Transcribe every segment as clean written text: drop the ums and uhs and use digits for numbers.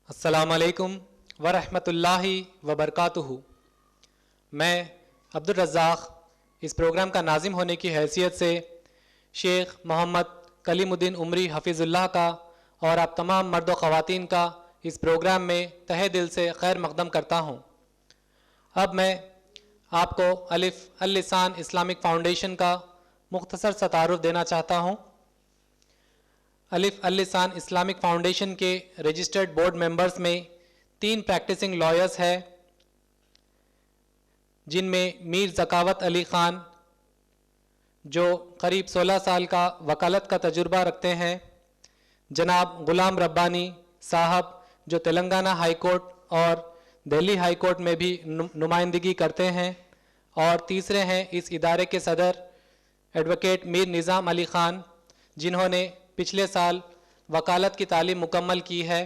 السلام علیکم ورحمۃ اللہ وبرکاتہ۔ میں عبدالرزاق اس پروگرام کا ناظم ہونے کی حیثیت سے شیخ محمد کلیم الدین عمری حفظ اللہ کا اور آپ تمام مرد و خواتین کا اس پروگرام میں تہہ دل سے خیر مقدم کرتا ہوں۔ اب میں آپ کو الف اللسان اسلامک فاؤنڈیشن کا مختصر سا تعارف دینا چاہتا ہوں۔ الف اللسان اسلامک فاؤنڈیشن کے رجسٹرڈ بورڈ ممبرز میں 3 پریکٹسنگ لائرز ہیں، جن میں میر ذکاوت علی خان جو قریب 16 سال کا وکالت کا تجربہ رکھتے ہیں، جناب غلام ربانی صاحب جو تلنگانہ ہائی کورٹ اور دہلی ہائی کورٹ میں بھی نمائندگی کرتے ہیں، اور تیسرے ہیں اس ادارے کے صدر ایڈوکیٹ میر نظام علی خان جنہوں نے پچھلے سال وکالت کی تعلیم مکمل کی ہے۔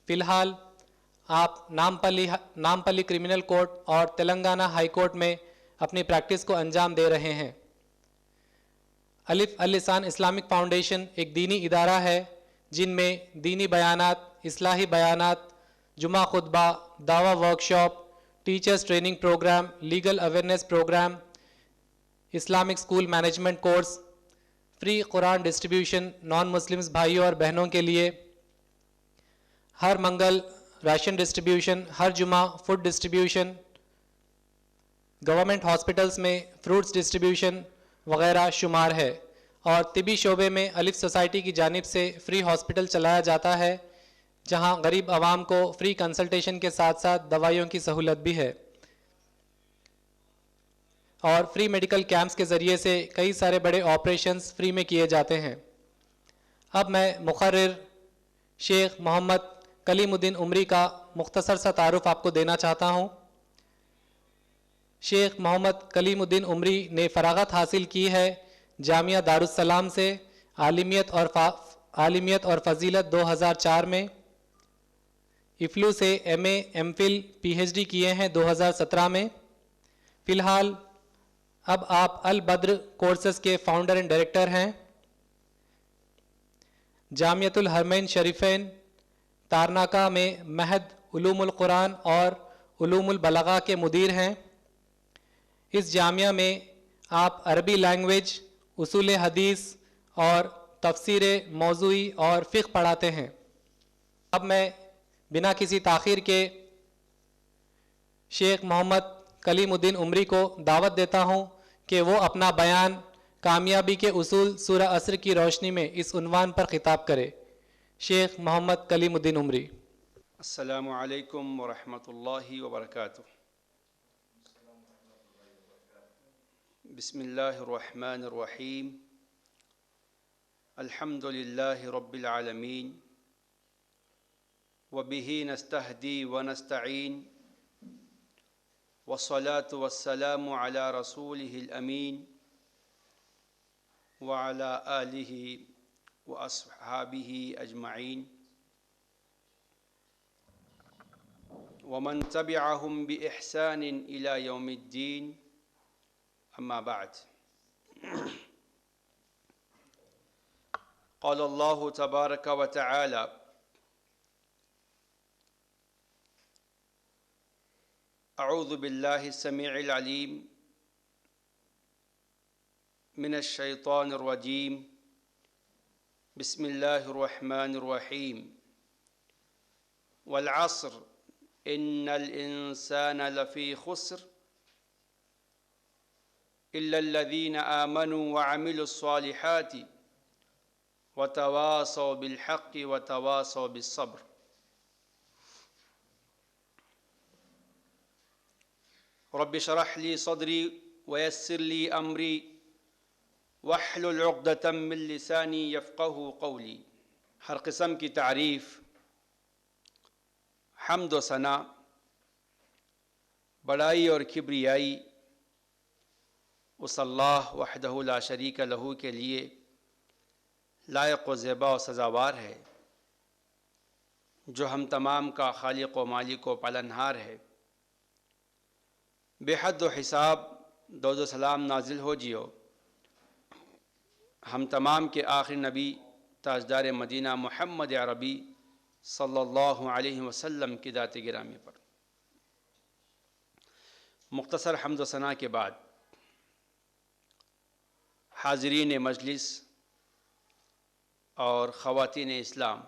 فی الحال آپ نامپلی کرمنل کورٹ اور تلنگانہ ہائی کورٹ میں اپنی پریکٹس کو انجام دے رہے ہیں۔ الف اللسان اسلامک فاؤنڈیشن ایک دینی ادارہ ہے جن میں دینی بیانات، اصلاحی بیانات، جمعہ خطبہ، دعوی workshop, teachers training program, legal awareness program, Islamic school management course, free قرآن ڈسٹریبیوشن نان مسلمز بھائیوں اور بہنوں کے لیے، ہر منگل راشن ڈسٹریبیوشن، ہر جمعہ فوڈ ڈسٹریبیوشن، گورنمنٹ ہاسپٹلز میں فروٹس ڈسٹریبیوشن وغیرہ شمار ہے، اور طبی شعبے میں الف سوسائٹی کی جانب سے فری ہاسپٹل چلایا جاتا ہے جہاں غریب عوام کو فری کنسلٹیشن کے ساتھ ساتھ دوائیوں کی سہولت بھی ہے، اور فری میڈیکل کیمپس کے ذریعے سے کئی سارے بڑے آپریشنز فری میں کیے جاتے ہیں۔ اب میں مقرر شیخ محمد کلیم الدین عمری کا مختصر سا تعارف آپ کو دینا چاہتا ہوں۔ شیخ محمد کلیم الدین عمری نے فراغت حاصل کی ہے جامعہ دارالسلام سے عالمیت اور فضیلت 2004 میں، افلو سے M A M Phil P H D کیے ہیں 2017 میں۔ فی الحال اب آپ البدر کورسز کے فاؤنڈر اینڈ ڈائریکٹر ہیں۔ جامعۃ الحرمین شریفین تارناکہ میں مہد علوم القرآن اور علوم البلاغہ کے مدیر ہیں۔ اس جامعہ میں آپ عربی لینگویج، اصول حدیث اور تفسیر موضوعی اور فقہ پڑھاتے ہیں۔ اب میں بنا کسی تاخیر کے شیخ محمد کلیم الدین عمری کو دعوت دیتا ہوں کہ وہ اپنا بیان کامیابی کے اصول سورہ عصر کی روشنی میں اس عنوان پر خطاب کرے۔ شیخ محمد کلیم الدین عمری۔ السلام علیکم ورحمۃ اللہ وبرکاتہ۔ بسم اللہ الرحمن الرحیم۔ الحمد للہ رب العالمین، وبہ نستہدی ونستعین، والصلاة والسلام علی رسولہ الامین، وعلی آلہ واصحابہ اجمعین، ومن تبعهم بإحسان إلى يوم الدين، أما بعد۔ قال الله تبارك وتعالى: أعوذ بالله السميع العليم من الشيطان الرجيم، بسم الله الرحمن الرحيم، والعصر إن الإنسان لفي خسر إلا الذين آمنوا وعملوا الصالحات وتواصوا بالحق وتواصوا بالصبر۔ رب اشرح لي صدري ويسر لي أمري واحلل عقدة من لساني يفقهوا قولي۔ ہر قسم کی تعریف، حمد و ثنا، بڑائی اور کبریائی اس اللہ وحدہ لا شریک لہ کے لیے لائق و زیبا و سزاوار ہے، جو ہم تمام کا خالق و مالک و پالنہار ہے۔ بے حد و حساب درود و سلام نازل ہو جیو ہم تمام کے آخری نبی تاجدار مدینہ محمد عربی صلی اللہ علیہ وسلم کی ذات گرامی پر۔ مختصر حمد و ثنا کے بعد حاضرین مجلس اور خواتین اسلام،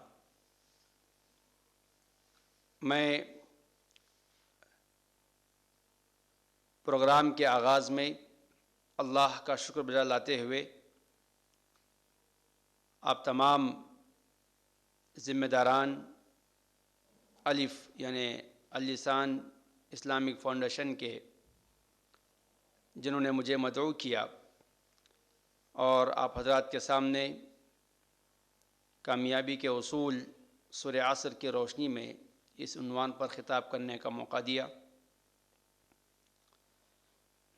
میں پروگرام کے آغاز میں اللہ کا شکر بجا لاتے ہوئے آپ تمام ذمہ داران الف یعنی اللسان اسلامک فاؤنڈیشن کے، جنہوں نے مجھے مدعو کیا اور آپ حضرات کے سامنے کامیابی کے اصول سورہ عصر کی روشنی میں اس عنوان پر خطاب کرنے کا موقع دیا،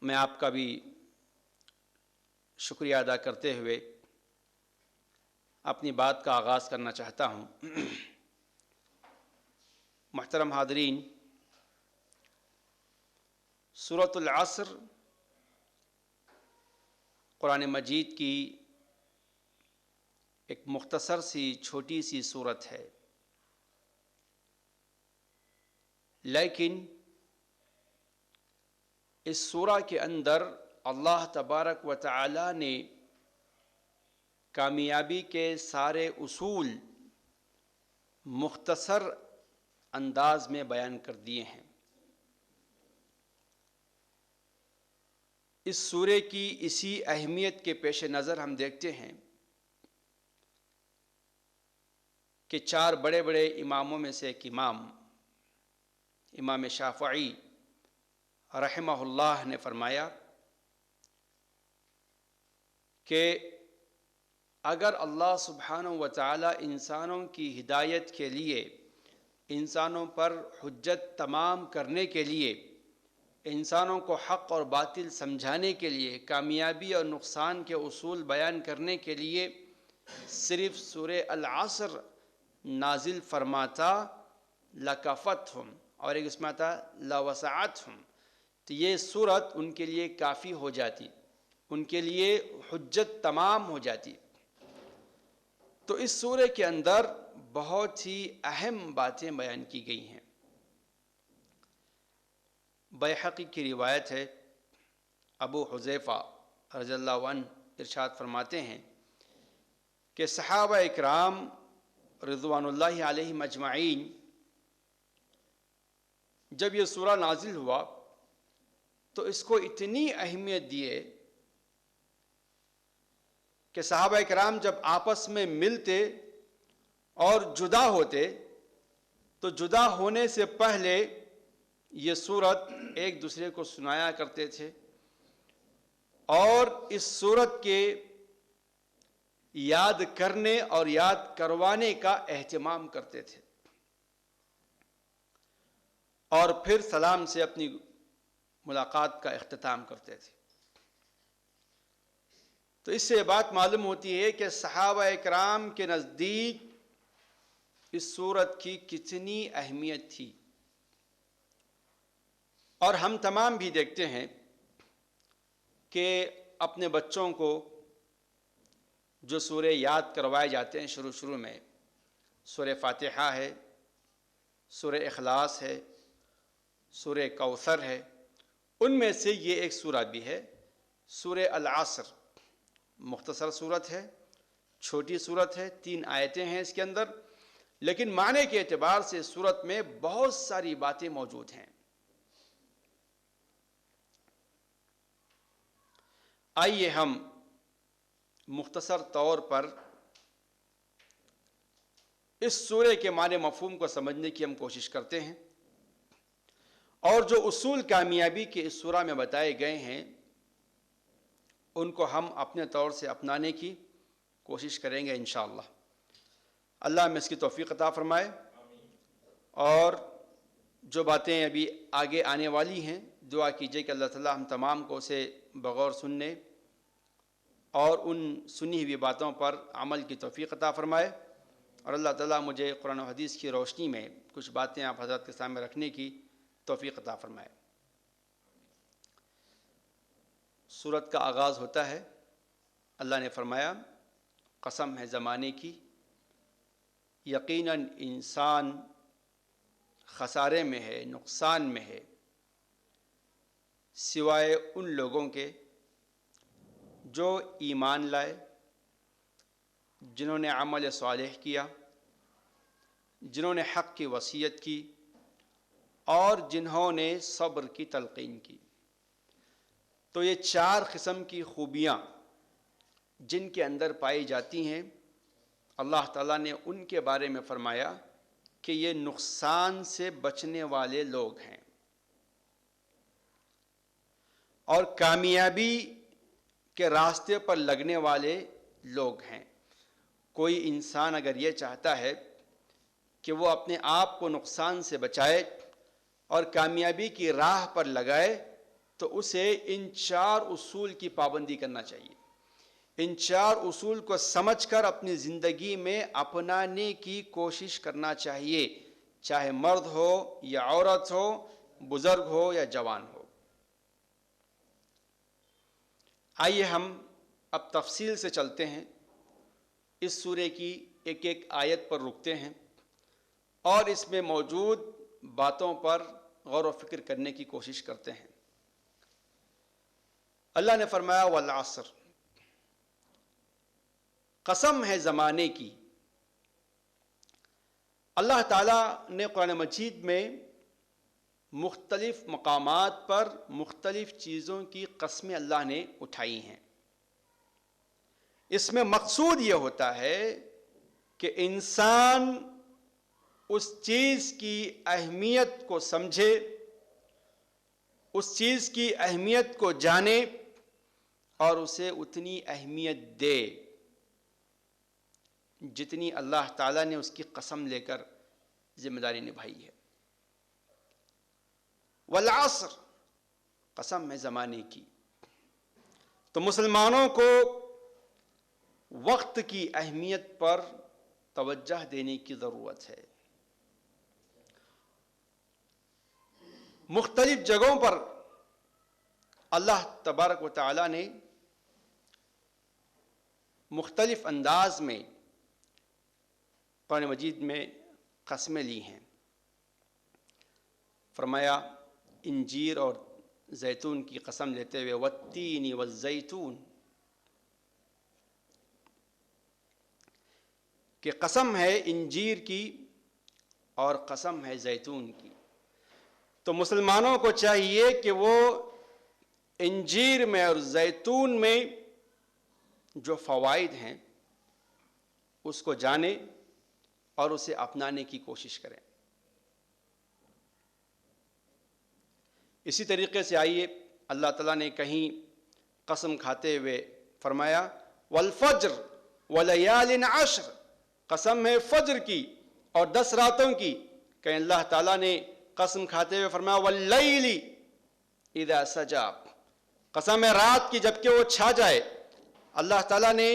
میں آپ کا بھی شکریہ ادا کرتے ہوئے اپنی بات کا آغاز کرنا چاہتا ہوں۔ محترم حاضرین، سورۃ العصر قرآن مجید کی ایک مختصر سی چھوٹی سی سورت ہے، لیکن اس سورہ کے اندر اللہ تبارک و تعالی نے کامیابی کے سارے اصول مختصر انداز میں بیان کر دیے ہیں۔ اس سورے کی اسی اہمیت کے پیش نظر ہم دیکھتے ہیں کہ چار بڑے بڑے اماموں میں سے ایک امام شافعی رحمہ اللہ نے فرمایا کہ اگر اللہ سبحانہ و تعالی انسانوں کی ہدایت کے لیے، انسانوں پر حجت تمام کرنے کے لیے، انسانوں کو حق اور باطل سمجھانے کے لیے، کامیابی اور نقصان کے اصول بیان کرنے کے لیے صرف سورہ العصر نازل فرماتا لکفتہم، اور ایک اس میں آتا لوسعتہم، تو یہ سورت ان کے لیے کافی ہو جاتی، ان کے لیے حجت تمام ہو جاتی۔ تو اس سورے کے اندر بہت ہی اہم باتیں بیان کی گئی ہیں۔ بیہقی کی روایت ہے، ابو حذیفہ رضی اللہ عنہ ارشاد فرماتے ہیں کہ صحابہ اکرام رضوان اللہ علیہم اجمعین جب یہ سورہ نازل ہوا تو اس کو اتنی اہمیت دیے کہ صحابہ اکرام جب آپس میں ملتے اور جدا ہوتے تو جدا ہونے سے پہلے یہ سورت ایک دوسرے کو سنایا کرتے تھے اور اس سورت کے یاد کرنے اور یاد کروانے کا اہتمام کرتے تھے، اور پھر سلام سے اپنی ملاقات کا اختتام کرتے تھے۔ تو اس سے یہ بات معلوم ہوتی ہے کہ صحابہ اکرام کے نزدیک اس سورت کی کتنی اہمیت تھی، اور ہم تمام بھی دیکھتے ہیں کہ اپنے بچوں کو جو سورے یاد کروائے جاتے ہیں شروع میں، سورہ فاتحہ ہے، سورہ اخلاص ہے، سورہ کوثر ہے، ان میں سے یہ ایک سورہ بھی ہے سورہ العصر۔ مختصر سورت ہے، چھوٹی سورت ہے، 3 آیتیں ہیں اس کے اندر، لیکن معنی کے اعتبار سے سورت میں بہت ساری باتیں موجود ہیں۔ آئیے ہم مختصر طور پر اس سورے کے معنی مفہوم کو سمجھنے کی ہم کوشش کرتے ہیں، اور جو اصول کامیابی کے اس سورہ میں بتائے گئے ہیں ان کو ہم اپنے طور سے اپنانے کی کوشش کریں گے انشاءاللہ۔ اللہ ہمیں اس کی توفیق عطا فرمائے، اور جو باتیں ابھی آگے آنے والی ہیں دعا کیجئے کہ اللہ تعالیٰ ہم تمام کو اسے بغور سننے اور ان سنی ہوئی باتوں پر عمل کی توفیق عطا فرمائے، اور اللہ تعالیٰ مجھے قرآن و حدیث کی روشنی میں کچھ باتیں آپ حضرات کے سامنے رکھنے کی توفیق عطا فرمائے۔ سورت کا آغاز ہوتا ہے، اللہ نے فرمایا قسم ہے زمانے کی یقیناً انسان خسارے میں ہے، نقصان میں ہے، سوائے ان لوگوں کے جو ایمان لائے، جنہوں نے عمل صالح کیا، جنہوں نے حق کی وصیت کی اور جنہوں نے صبر کی تلقین کی۔ تو یہ 4 قسم کی خوبیاں جن کے اندر پائی جاتی ہیں، اللہ تعالیٰ نے ان کے بارے میں فرمایا کہ یہ نقصان سے بچنے والے لوگ ہیں اور کامیابی کے راستے پر لگنے والے لوگ ہیں۔ کوئی انسان اگر یہ چاہتا ہے کہ وہ اپنے آپ کو نقصان سے بچائے اور کامیابی کی راہ پر لگائے تو اسے ان 4 اصول کی پابندی کرنا چاہیے۔ ان 4 اصول کو سمجھ کر اپنی زندگی میں اپنانے کی کوشش کرنا چاہیے، چاہے مرد ہو یا عورت ہو، بزرگ ہو یا جوان ہو۔ آئیے ہم اب تفصیل سے چلتے ہیں، اس سورے کی ایک ایک آیت پر رکتے ہیں اور اس میں موجود باتوں پر غور و فکر کرنے کی کوشش کرتے ہیں۔ اللہ نے فرمایا والعصر، قسم ہے زمانے کی۔ اللہ تعالیٰ نے قرآن مجید میں مختلف مقامات پر مختلف چیزوں کی قسمیں اللہ نے اٹھائی ہیں۔ اس میں مقصود یہ ہوتا ہے کہ انسان اس چیز کی اہمیت کو سمجھے، اس چیز کی اہمیت کو جانے اور اسے اتنی اہمیت دے جتنی اللہ تعالیٰ نے اس کی قسم لے کر ذمہ داری نبھائی ہے۔ والعصر، قسم ہے زمانے کی۔ تو مسلمانوں کو وقت کی اہمیت پر توجہ دینے کی ضرورت ہے۔ مختلف جگہوں پر اللہ تبارک و تعالیٰ نے مختلف انداز میں قرآن مجید میں قسمیں لی ہیں۔ فرمایا انجیر اور زیتون کی قسم لیتے ہوئے والتین والزیتون، کہ قسم ہے انجیر کی اور قسم ہے زیتون کی۔ تو مسلمانوں کو چاہیے کہ وہ انجیر میں اور زیتون میں جو فوائد ہیں اس کو جانیں اور اسے اپنانے کی کوشش کریں۔ اسی طریقے سے آئیے اللہ تعالیٰ نے کہیں قسم کھاتے ہوئے فرمایا والفجر ولیال عشر، قسم ہے فجر کی اور 10 راتوں کی۔ کہیں اللہ تعالیٰ نے قسم کھاتے ہوئے فرمایا واللیل اذا سجا، قسم ہے رات کی جبکہ وہ چھا جائے۔ اللہ تعالیٰ نے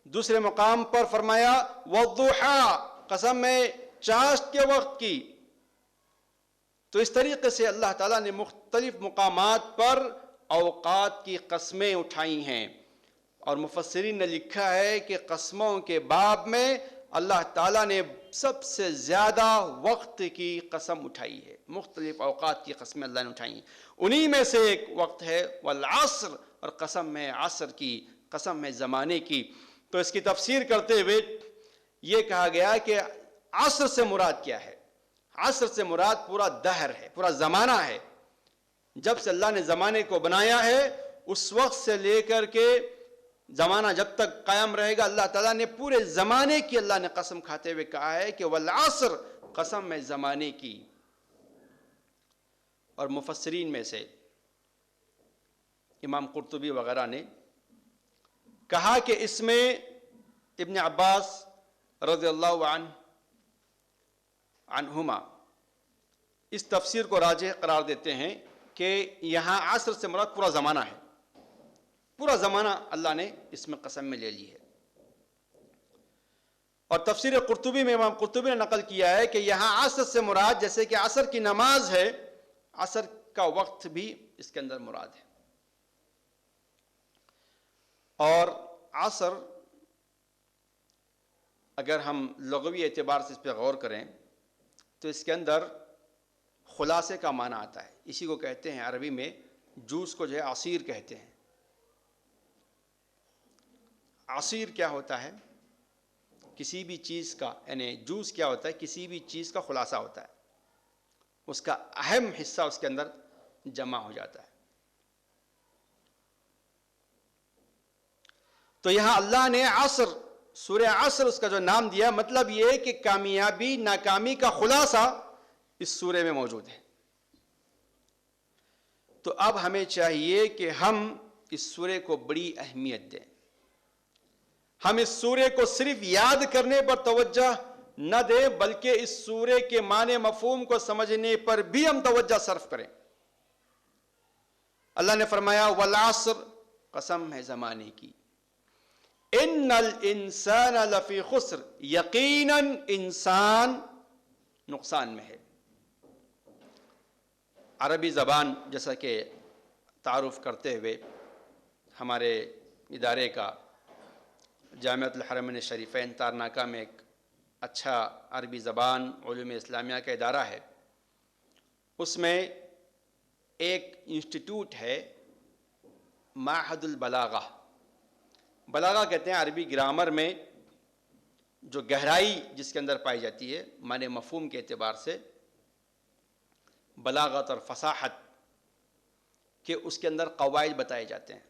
دوسرے مقام پر فرمایا والضحی، قسم ہے چاشت کے وقت کی۔ تو اس طریقے سے اللہ تعالیٰ نے مختلف مقامات پر اوقات کی قسمیں اٹھائی ہیں، اور مفسرین نے لکھا ہے کہ قسموں کے باب میں اللہ تعالیٰ نے سب سے زیادہ وقت کی قسم اٹھائی ہے، مختلف اوقات کی قسمیں اللہ نے اٹھائی ہیں۔ انہی میں سے ایک وقت ہے والعصر، اور قسم ہے عصر کی، قسم ہے زمانے کی۔ تو اس کی تفسیر کرتے ہوئے یہ کہا گیا کہ عصر سے مراد کیا ہے؟ عصر سے مراد پورا دہر ہے، پورا زمانہ ہے۔ جب سے اللہ نے زمانے کو بنایا ہے اس وقت سے لے کر کے زمانہ جب تک قائم رہے گا، اللہ تعالیٰ نے پورے زمانے کی اللہ نے قسم کھاتے ہوئے کہا ہے کہ والعصر، قسم ہے زمانے کی۔ اور مفسرین میں سے امام قرطبی وغیرہ نے کہا کہ اس میں ابن عباس رضی اللہ عنہما اس تفسیر کو راجح قرار دیتے ہیں کہ یہاں عصر سے مراد پورا زمانہ ہے، پورا زمانہ اللہ نے اس میں قسم میں لے لی ہے۔ اور تفسیر قرطبی میں امام قرطبی نے نقل کیا ہے کہ یہاں عصر سے مراد جیسے کہ عصر کی نماز ہے، عصر کا وقت بھی اس کے اندر مراد ہے۔ اور عصر اگر ہم لغوی اعتبار سے اس پہ غور کریں تو اس کے اندر خلاصے کا معنی آتا ہے. اسی کو کہتے ہیں عربی میں جوس کو جو ہے عصیر کہتے ہیں. عصیر کیا ہوتا ہے؟ کسی بھی چیز کا، یعنی جوس کیا ہوتا ہے؟ کسی بھی چیز کا خلاصہ ہوتا ہے، اس کا اہم حصہ اس کے اندر جمع ہو جاتا ہے. تو یہاں اللہ نے عصر، سورہ عصر اس کا جو نام دیا، مطلب یہ کہ کامیابی ناکامی کا خلاصہ اس سورے میں موجود ہے. تو اب ہمیں چاہیے کہ ہم اس سورے کو بڑی اہمیت دیں. ہم اس سورے کو صرف یاد کرنے پر توجہ نہ دیں، بلکہ اس سورے کے معنی مفہوم کو سمجھنے پر بھی ہم توجہ صرف کریں. اللہ نے فرمایا والعصر، قسم ہے زمانے کی، ان الانسان لفی خسر، یقیناً انسان نقصان میں ہے. عربی زبان جیسا کہ تعارف کرتے ہوئے ہمارے ادارے کا جامعۃ الحرمین الشریفین تارناکہ میں ایک اچھا عربی زبان علوم اسلامیہ کا ادارہ ہے. اس میں ایک انسٹیٹیوٹ ہے معہد البلاغہ. بلاغہ کہتے ہیں عربی گرامر میں جو گہرائی جس کے اندر پائی جاتی ہے معنی مفہوم کے اعتبار سے، بلاغت اور فصاحت کے اس کے اندر قواعد بتائے جاتے ہیں.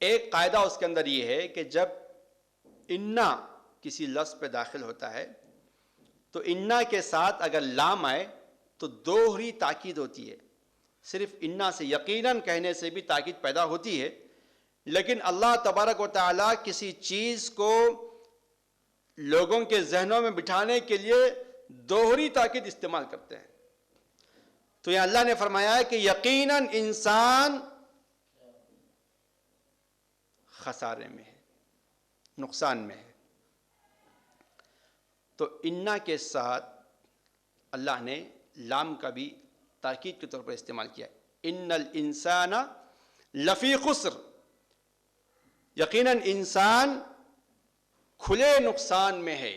ایک قاعدہ اس کے اندر یہ ہے کہ جب انا کسی لفظ پہ داخل ہوتا ہے تو انا کے ساتھ اگر لام آئے تو دوہری تاکید ہوتی ہے. صرف انا سے یقیناً کہنے سے بھی تاکید پیدا ہوتی ہے، لیکن اللہ تبارک و تعالیٰ کسی چیز کو لوگوں کے ذہنوں میں بٹھانے کے لیے دوہری تاکید استعمال کرتے ہیں. تو یہ اللہ نے فرمایا ہے کہ یقیناً انسان خسارے میں ہے، نقصان میں ہے. تو انا کے ساتھ اللہ نے لام کا بھی تاکید کے طور پر استعمال کیا. ان الانسان لفی خسر، یقیناً انسان کھلے نقصان میں ہے.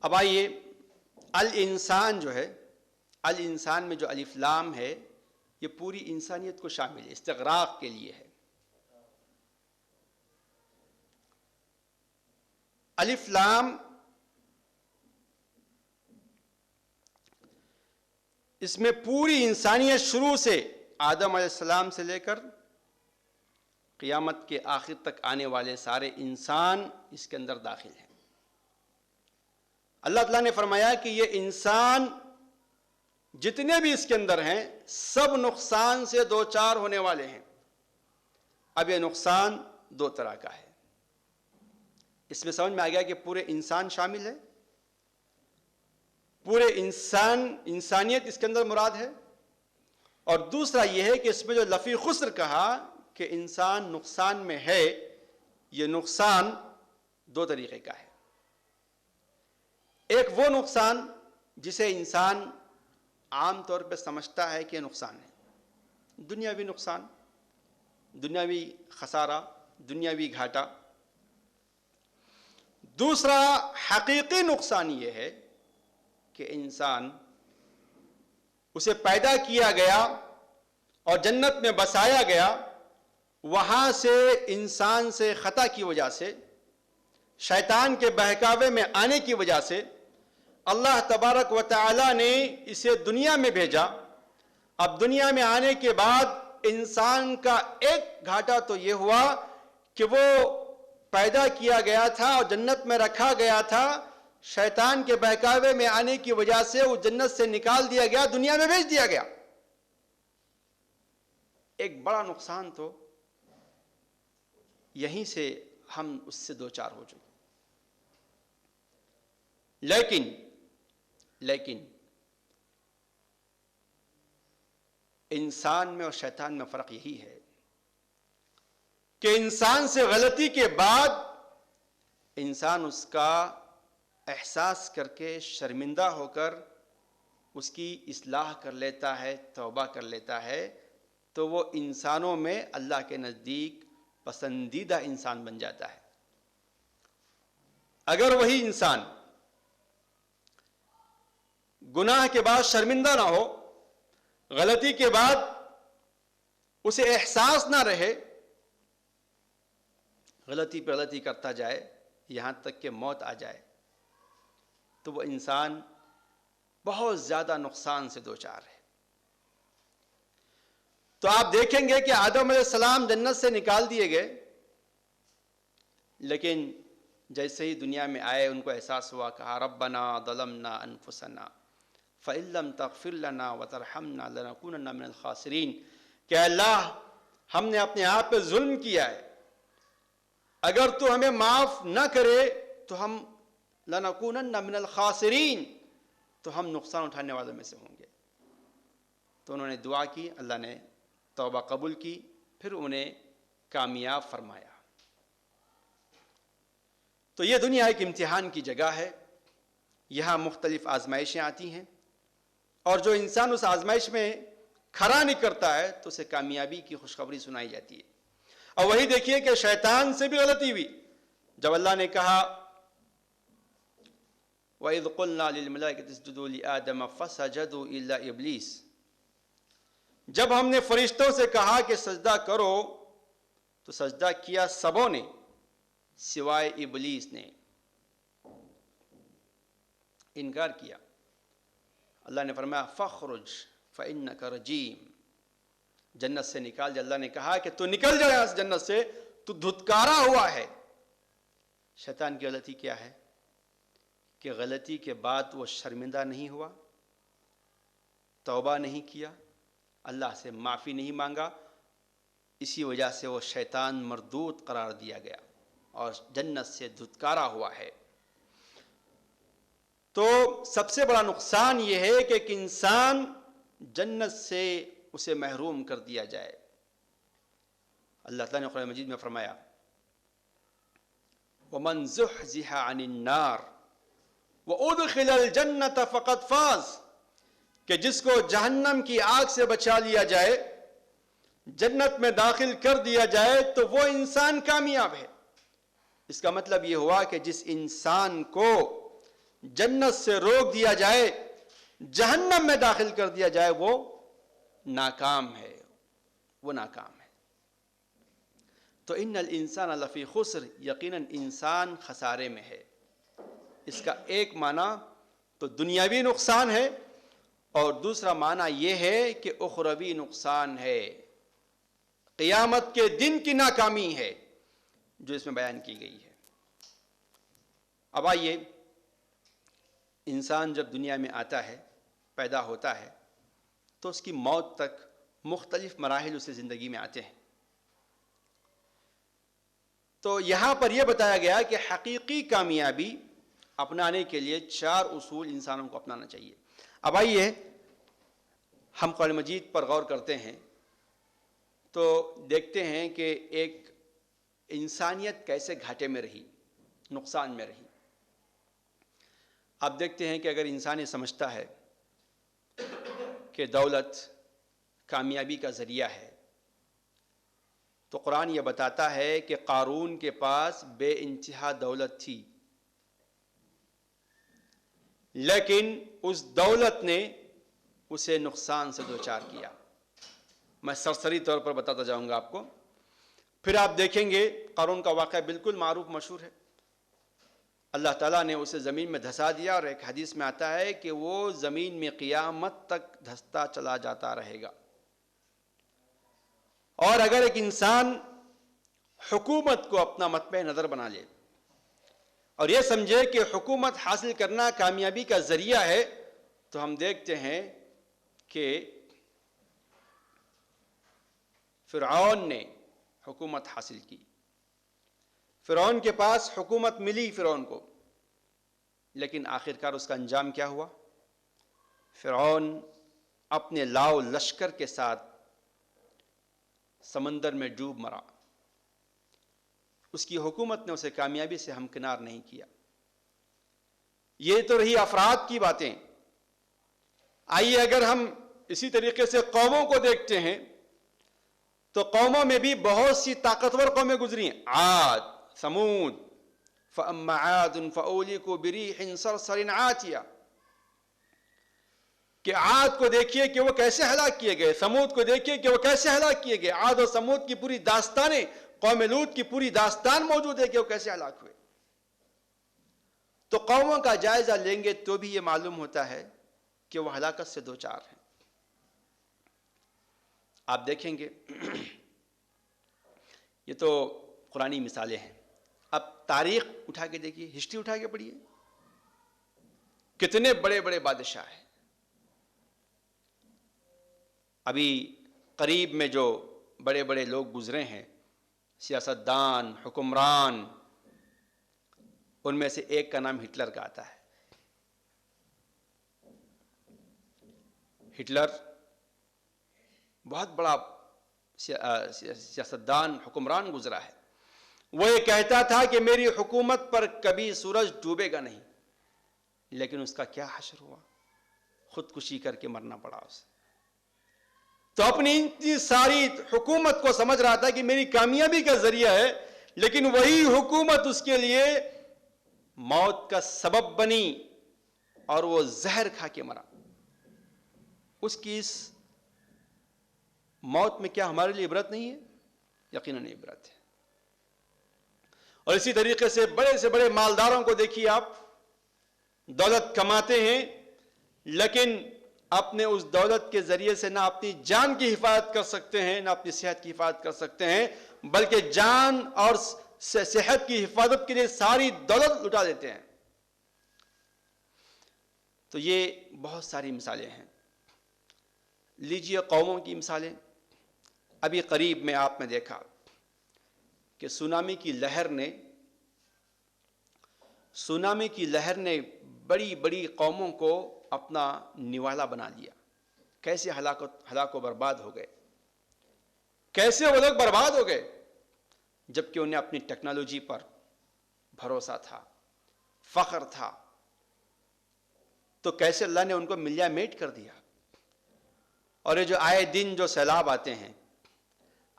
اب آئیے، الانسان جو ہے، الانسان میں جو الف لام ہے یہ پوری انسانیت کو شامل ہے، استغراق کے لیے ہے. الف لام اس میں پوری انسانیت شروع سے آدم علیہ السلام سے لے کر قیامت کے آخر تک آنے والے سارے انسان اس کے اندر داخل ہیں. اللہ تعالیٰ نے فرمایا کہ یہ انسان جتنے بھی اس کے اندر ہیں سب نقصان سے دوچار ہونے والے ہیں. اب یہ نقصان دو طرح کا ہے. اس میں سمجھ میں آ گیا کہ پورے انسان شامل ہے، پورے انسانیت اس کے اندر مراد ہے. اور دوسرا یہ ہے کہ اس میں جو لفی خسر کہا کہ انسان نقصان میں ہے، یہ نقصان دو طریقے کا ہے. ایک وہ نقصان جسے انسان عام طور پہ سمجھتا ہے کہ نقصان ہے، دنیاوی نقصان، دنیاوی خسارہ، دنیاوی گھاٹا. دوسرا حقیقی نقصان یہ ہے کہ انسان، اسے پیدا کیا گیا اور جنت میں بسایا گیا، وہاں سے انسان سے خطا کی وجہ سے، شیطان کے بہکاوے میں آنے کی وجہ سے اللہ تبارک و تعالی نے اسے دنیا میں بھیجا. اب دنیا میں آنے کے بعد انسان کا ایک گھاٹا تو یہ ہوا کہ وہ پیدا کیا گیا تھا اور جنت میں رکھا گیا تھا، شیطان کے بہکاوے میں آنے کی وجہ سے وہ جنت سے نکال دیا گیا، دنیا میں بھیج دیا گیا. ایک بڑا نقصان تو یہیں سے ہم اس سے دوچار ہو چکے. لیکن انسان میں اور شیطان میں فرق یہی ہے کہ انسان سے غلطی کے بعد انسان اس کا احساس کر کے شرمندہ ہو کر اس کی اصلاح کر لیتا ہے، توبہ کر لیتا ہے، تو وہ انسانوں میں اللہ کے نزدیک پسندیدہ انسان بن جاتا ہے. اگر وہی انسان گناہ کے بعد شرمندہ نہ ہو، غلطی کے بعد اسے احساس نہ رہے، غلطی پہ غلطی کرتا جائے یہاں تک کہ موت آ جائے، تو وہ انسان بہت زیادہ نقصان سے دوچار ہے۔ تو آپ دیکھیں گے کہ آدم علیہ السلام جنت سے نکال دیے گئے، لیکن جیسے ہی دنیا میں آئے ان کو احساس ہوا، کہا ربنا ظلمنا انفسنا فإن لم تغفر لنا وترحمنا لنكونن من الخاسرین، کہ اللہ ہم نے اپنے آپ پہ ظلم کیا ہے، اگر تو ہمیں معاف نہ کرے تو ہم لنکونن من الخاسرین، تو ہم نقصان اٹھانے والوں میں سے ہوں گے۔ تو انہوں نے دعا کی، اللہ نے توبہ قبول کی، پھر انہیں کامیاب فرمایا۔ تو یہ دنیا ایک امتحان کی جگہ ہے، یہاں مختلف آزمائشیں آتی ہیں، اور جو انسان اس آزمائش میں کھرا نہیں کرتا ہے تو اسے کامیابی کی خوشخبری سنائی جاتی ہے۔ اور وہی دیکھیے کہ شیطان سے بھی غلطی ہوئی، جب اللہ نے کہا وَإِذْ قُلْنَا لِلْمَلَائِكَةِ اسْجُدُوا لِآدَمَ فَسَجَدُوا إِلَّا إِبْلِيسَ، جب ہم نے فرشتوں سے کہا کہ سجدہ کرو تو سجدہ کیا سبوں نے سوائے ابلیس نے، انکار کیا۔ اللہ نے فرمایا فَخْرُجْ فَإِنَّكَ رَجِيمٌ، جنت سے نکال جا۔ اللہ نے کہا کہ تو نکل جائے اس جنت سے، تو دھتکارا ہوا ہے۔ شیطان کی غلطی کیا ہے کہ غلطی کے بعد وہ شرمندہ نہیں ہوا، توبہ نہیں کیا، اللہ سے معافی نہیں مانگا، اسی وجہ سے وہ شیطان مردود قرار دیا گیا اور جنت سے دھتکارا ہوا ہے۔ تو سب سے بڑا نقصان یہ ہے کہ ایک انسان جنت سے اسے محروم کر دیا جائے۔ اللہ تعالیٰ نے قرآن مجید میں فرمایا وَمَنْ زُحْزِحَ عَنِ النَّارِ وَأُدْخِلَ الْجَنَّةَ فَقَدْ فَازَ، کہ جس کو جہنم کی آگ سے بچا لیا جائے، جنت میں داخل کر دیا جائے، تو وہ انسان کامیاب ہے۔ اس کا مطلب یہ ہوا کہ جس انسان کو جنت سے روک دیا جائے، جہنم میں داخل کر دیا جائے، وہ ناکام ہے، وہ ناکام ہے۔ تو ان الانسان لفی خسر، یقیناً انسان خسارے میں ہے۔ اس کا ایک معنی تو دنیاوی نقصان ہے، اور دوسرا معنی یہ ہے کہ اخروی نقصان ہے، قیامت کے دن کی ناکامی ہے جو اس میں بیان کی گئی ہے۔ اب آئیے، انسان جب دنیا میں آتا ہے، پیدا ہوتا ہے، تو اس کی موت تک مختلف مراحل اسے زندگی میں آتے ہیں۔ تو یہاں پر یہ بتایا گیا کہ حقیقی کامیابی اپنانے کے لیے 4 اصول انسانوں کو اپنانا چاہیے۔ اب آئیے ہم قرآن مجید پر غور کرتے ہیں تو دیکھتے ہیں کہ ایک انسانیت کیسے گھاٹے میں رہی، نقصان میں رہی۔ آپ دیکھتے ہیں کہ اگر انسان یہ سمجھتا ہے کہ دولت کامیابی کا ذریعہ ہے، تو قرآن یہ بتاتا ہے کہ قارون کے پاس بے انتہا دولت تھی، لیکن اس دولت نے اسے نقصان سے دوچار کیا۔ میں سرسری طور پر بتاتا جاؤں گا آپ کو، پھر آپ دیکھیں گے قارون کا واقعہ بالکل معروف مشہور ہے۔ اللہ تعالیٰ نے اسے زمین میں دھسا دیا، اور ایک حدیث میں آتا ہے کہ وہ زمین میں قیامت تک دھستا چلا جاتا رہے گا۔ اور اگر ایک انسان حکومت کو اپنا مطمع نظر بنا لے اور یہ سمجھے کہ حکومت حاصل کرنا کامیابی کا ذریعہ ہے، تو ہم دیکھتے ہیں کہ فرعون نے حکومت حاصل کی، فرعون کے پاس حکومت ملی فرعون کو، لیکن آخرکار اس کا انجام کیا ہوا؟ فرعون اپنے لاؤ لشکر کے ساتھ سمندر میں ڈوب مرا۔ اس کی حکومت نے اسے کامیابی سے ہمکنار نہیں کیا۔ یہ تو رہی افراد کی باتیں۔ آئیے اگر ہم اسی طریقے سے قوموں کو دیکھتے ہیں تو قوموں میں بھی بہت سی طاقتور قومیں گزری ہیں، عاد، ثمود، فَأَمَّا عَادٌ فَأُهْلِكُوا بِرِيحٍ صَرْصَرٍ عَاتِيَةٍ، کہ عاد کو دیکھیے کہ وہ کیسے ہلاک کیے گئے، سمود کو دیکھیے کہ وہ کیسے ہلاک کیے گئے. عاد و سمود کی پوری داستانیں، قوم لوط کی پوری داستان موجود ہے کہ وہ کیسے ہلاک ہوئے. تو قوموں کا جائزہ لیں گے تو بھی یہ معلوم ہوتا ہے کہ وہ ہلاکت سے دوچار ہیں. آپ دیکھیں گے یہ تو قرآنی مثالیں ہیں. اب تاریخ اٹھا کے دیکھیے، ہسٹری اٹھا کے پڑھیے، کتنے بڑے بڑے بادشاہ ہیں. ابھی قریب میں جو بڑے بڑے لوگ گزرے ہیں، سیاستدان، حکمران، ان میں سے ایک کا نام ہٹلر کا آتا ہے. ہٹلر بہت بڑا سیاستدان، حکمران گزرا ہے. وہ یہ کہتا تھا کہ میری حکومت پر کبھی سورج ڈوبے گا نہیں، لیکن اس کا کیا حشر ہوا، خودکشی کر کے مرنا پڑا اسے. تو اپنی اتنی ساری حکومت کو سمجھ رہا تھا کہ میری کامیابی کا ذریعہ ہے، لیکن وہی حکومت اس کے لیے موت کا سبب بنی اور وہ زہر کھا کے مرا. اس کی اس موت میں کیا ہمارے لیے عبرت نہیں ہے؟ یقیناً عبرت ہے. اور اسی طریقے سے بڑے مالداروں کو دیکھیے آپ، دولت کماتے ہیں لیکن اپنے اس دولت کے ذریعے سے نہ اپنی جان کی حفاظت کر سکتے ہیں، نہ اپنی صحت کی حفاظت کر سکتے ہیں، بلکہ جان اور صحت کی حفاظت کے لیے ساری دولت لٹا دیتے ہیں. تو یہ بہت ساری مثالیں ہیں. لیجیے قوموں کی مثالیں. ابھی قریب میں آپ نے دیکھا کہ سونامی کی لہر نے بڑی بڑی قوموں کو اپنا نوالا بنا لیا. کیسے ہلاک و برباد ہو گئے، کیسے وہ لوگ برباد ہو گئے، جبکہ انہیں اپنی ٹیکنالوجی پر بھروسہ تھا، فخر تھا. تو کیسے اللہ نے ان کو ملیا میٹ کر دیا. اور یہ جو آئے دن جو سیلاب آتے ہیں،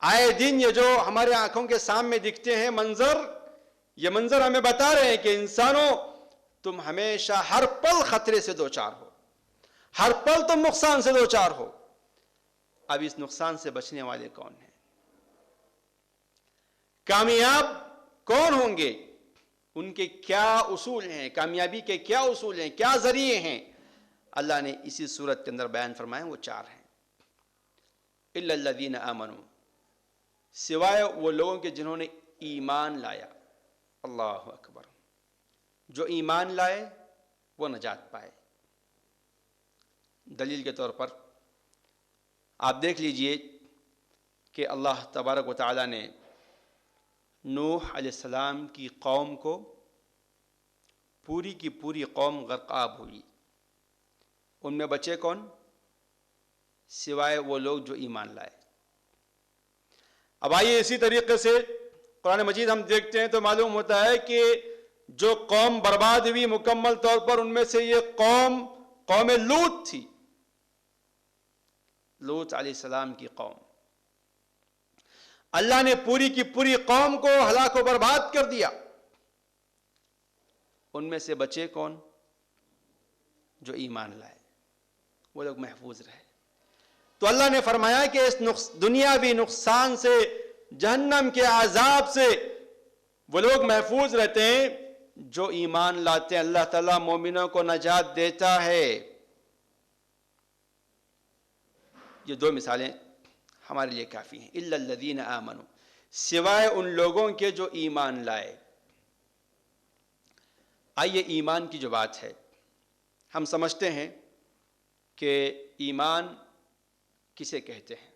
آئے دن یہ جو ہمارے آنکھوں کے سامنے دکھتے ہیں منظر، یہ منظر ہمیں بتا رہے ہیں کہ انسانوں تم ہمیشہ ہر پل خطرے سے دوچار ہو، ہر پل تم نقصان سے دوچار ہو. اب اس نقصان سے بچنے والے کون ہیں؟ کامیاب کون ہوں گے؟ ان کے کیا اصول ہیں؟ کامیابی کے کیا اصول ہیں؟ کیا ذریعے ہیں؟ اللہ نے اسی صورت کے اندر بیان فرمائے، وہ 4 ہیں. الا الذین آمنوا، سوائے وہ لوگوں کے جنہوں نے ایمان لایا. اللہ اکبر. جو ایمان لائے وہ نجات پائے. دلیل کے طور پر آپ دیکھ لیجئے کہ اللہ تبارک و تعالی نے نوح علیہ السلام کی قوم کو، پوری کی پوری قوم غرقاب ہوئی. ان میں بچے کون؟ سوائے وہ لوگ جو ایمان لائے. اب آئیے اسی طریقے سے قرآن مجید ہم دیکھتے ہیں تو معلوم ہوتا ہے کہ جو قوم برباد ہوئی مکمل طور پر، ان میں سے یہ قوم لوط تھی. لوط علیہ السلام کی قوم. اللہ نے پوری کی پوری قوم کو ہلاک و برباد کر دیا. ان میں سے بچے کون؟ جو ایمان لائے، وہ لوگ محفوظ رہے. تو اللہ نے فرمایا کہ اس دنیاوی نقصان سے، جہنم کے عذاب سے وہ لوگ محفوظ رہتے ہیں جو ایمان لاتے ہیں. اللہ تعالیٰ مومنوں کو نجات دیتا ہے. یہ 2 مثالیں ہمارے لیے کافی ہیں. الا الذین آمنوا، سوائے ان لوگوں کے جو ایمان لائے. آئیے ایمان کی جو بات ہے، ہم سمجھتے ہیں کہ ایمان کسے کہتے ہیں،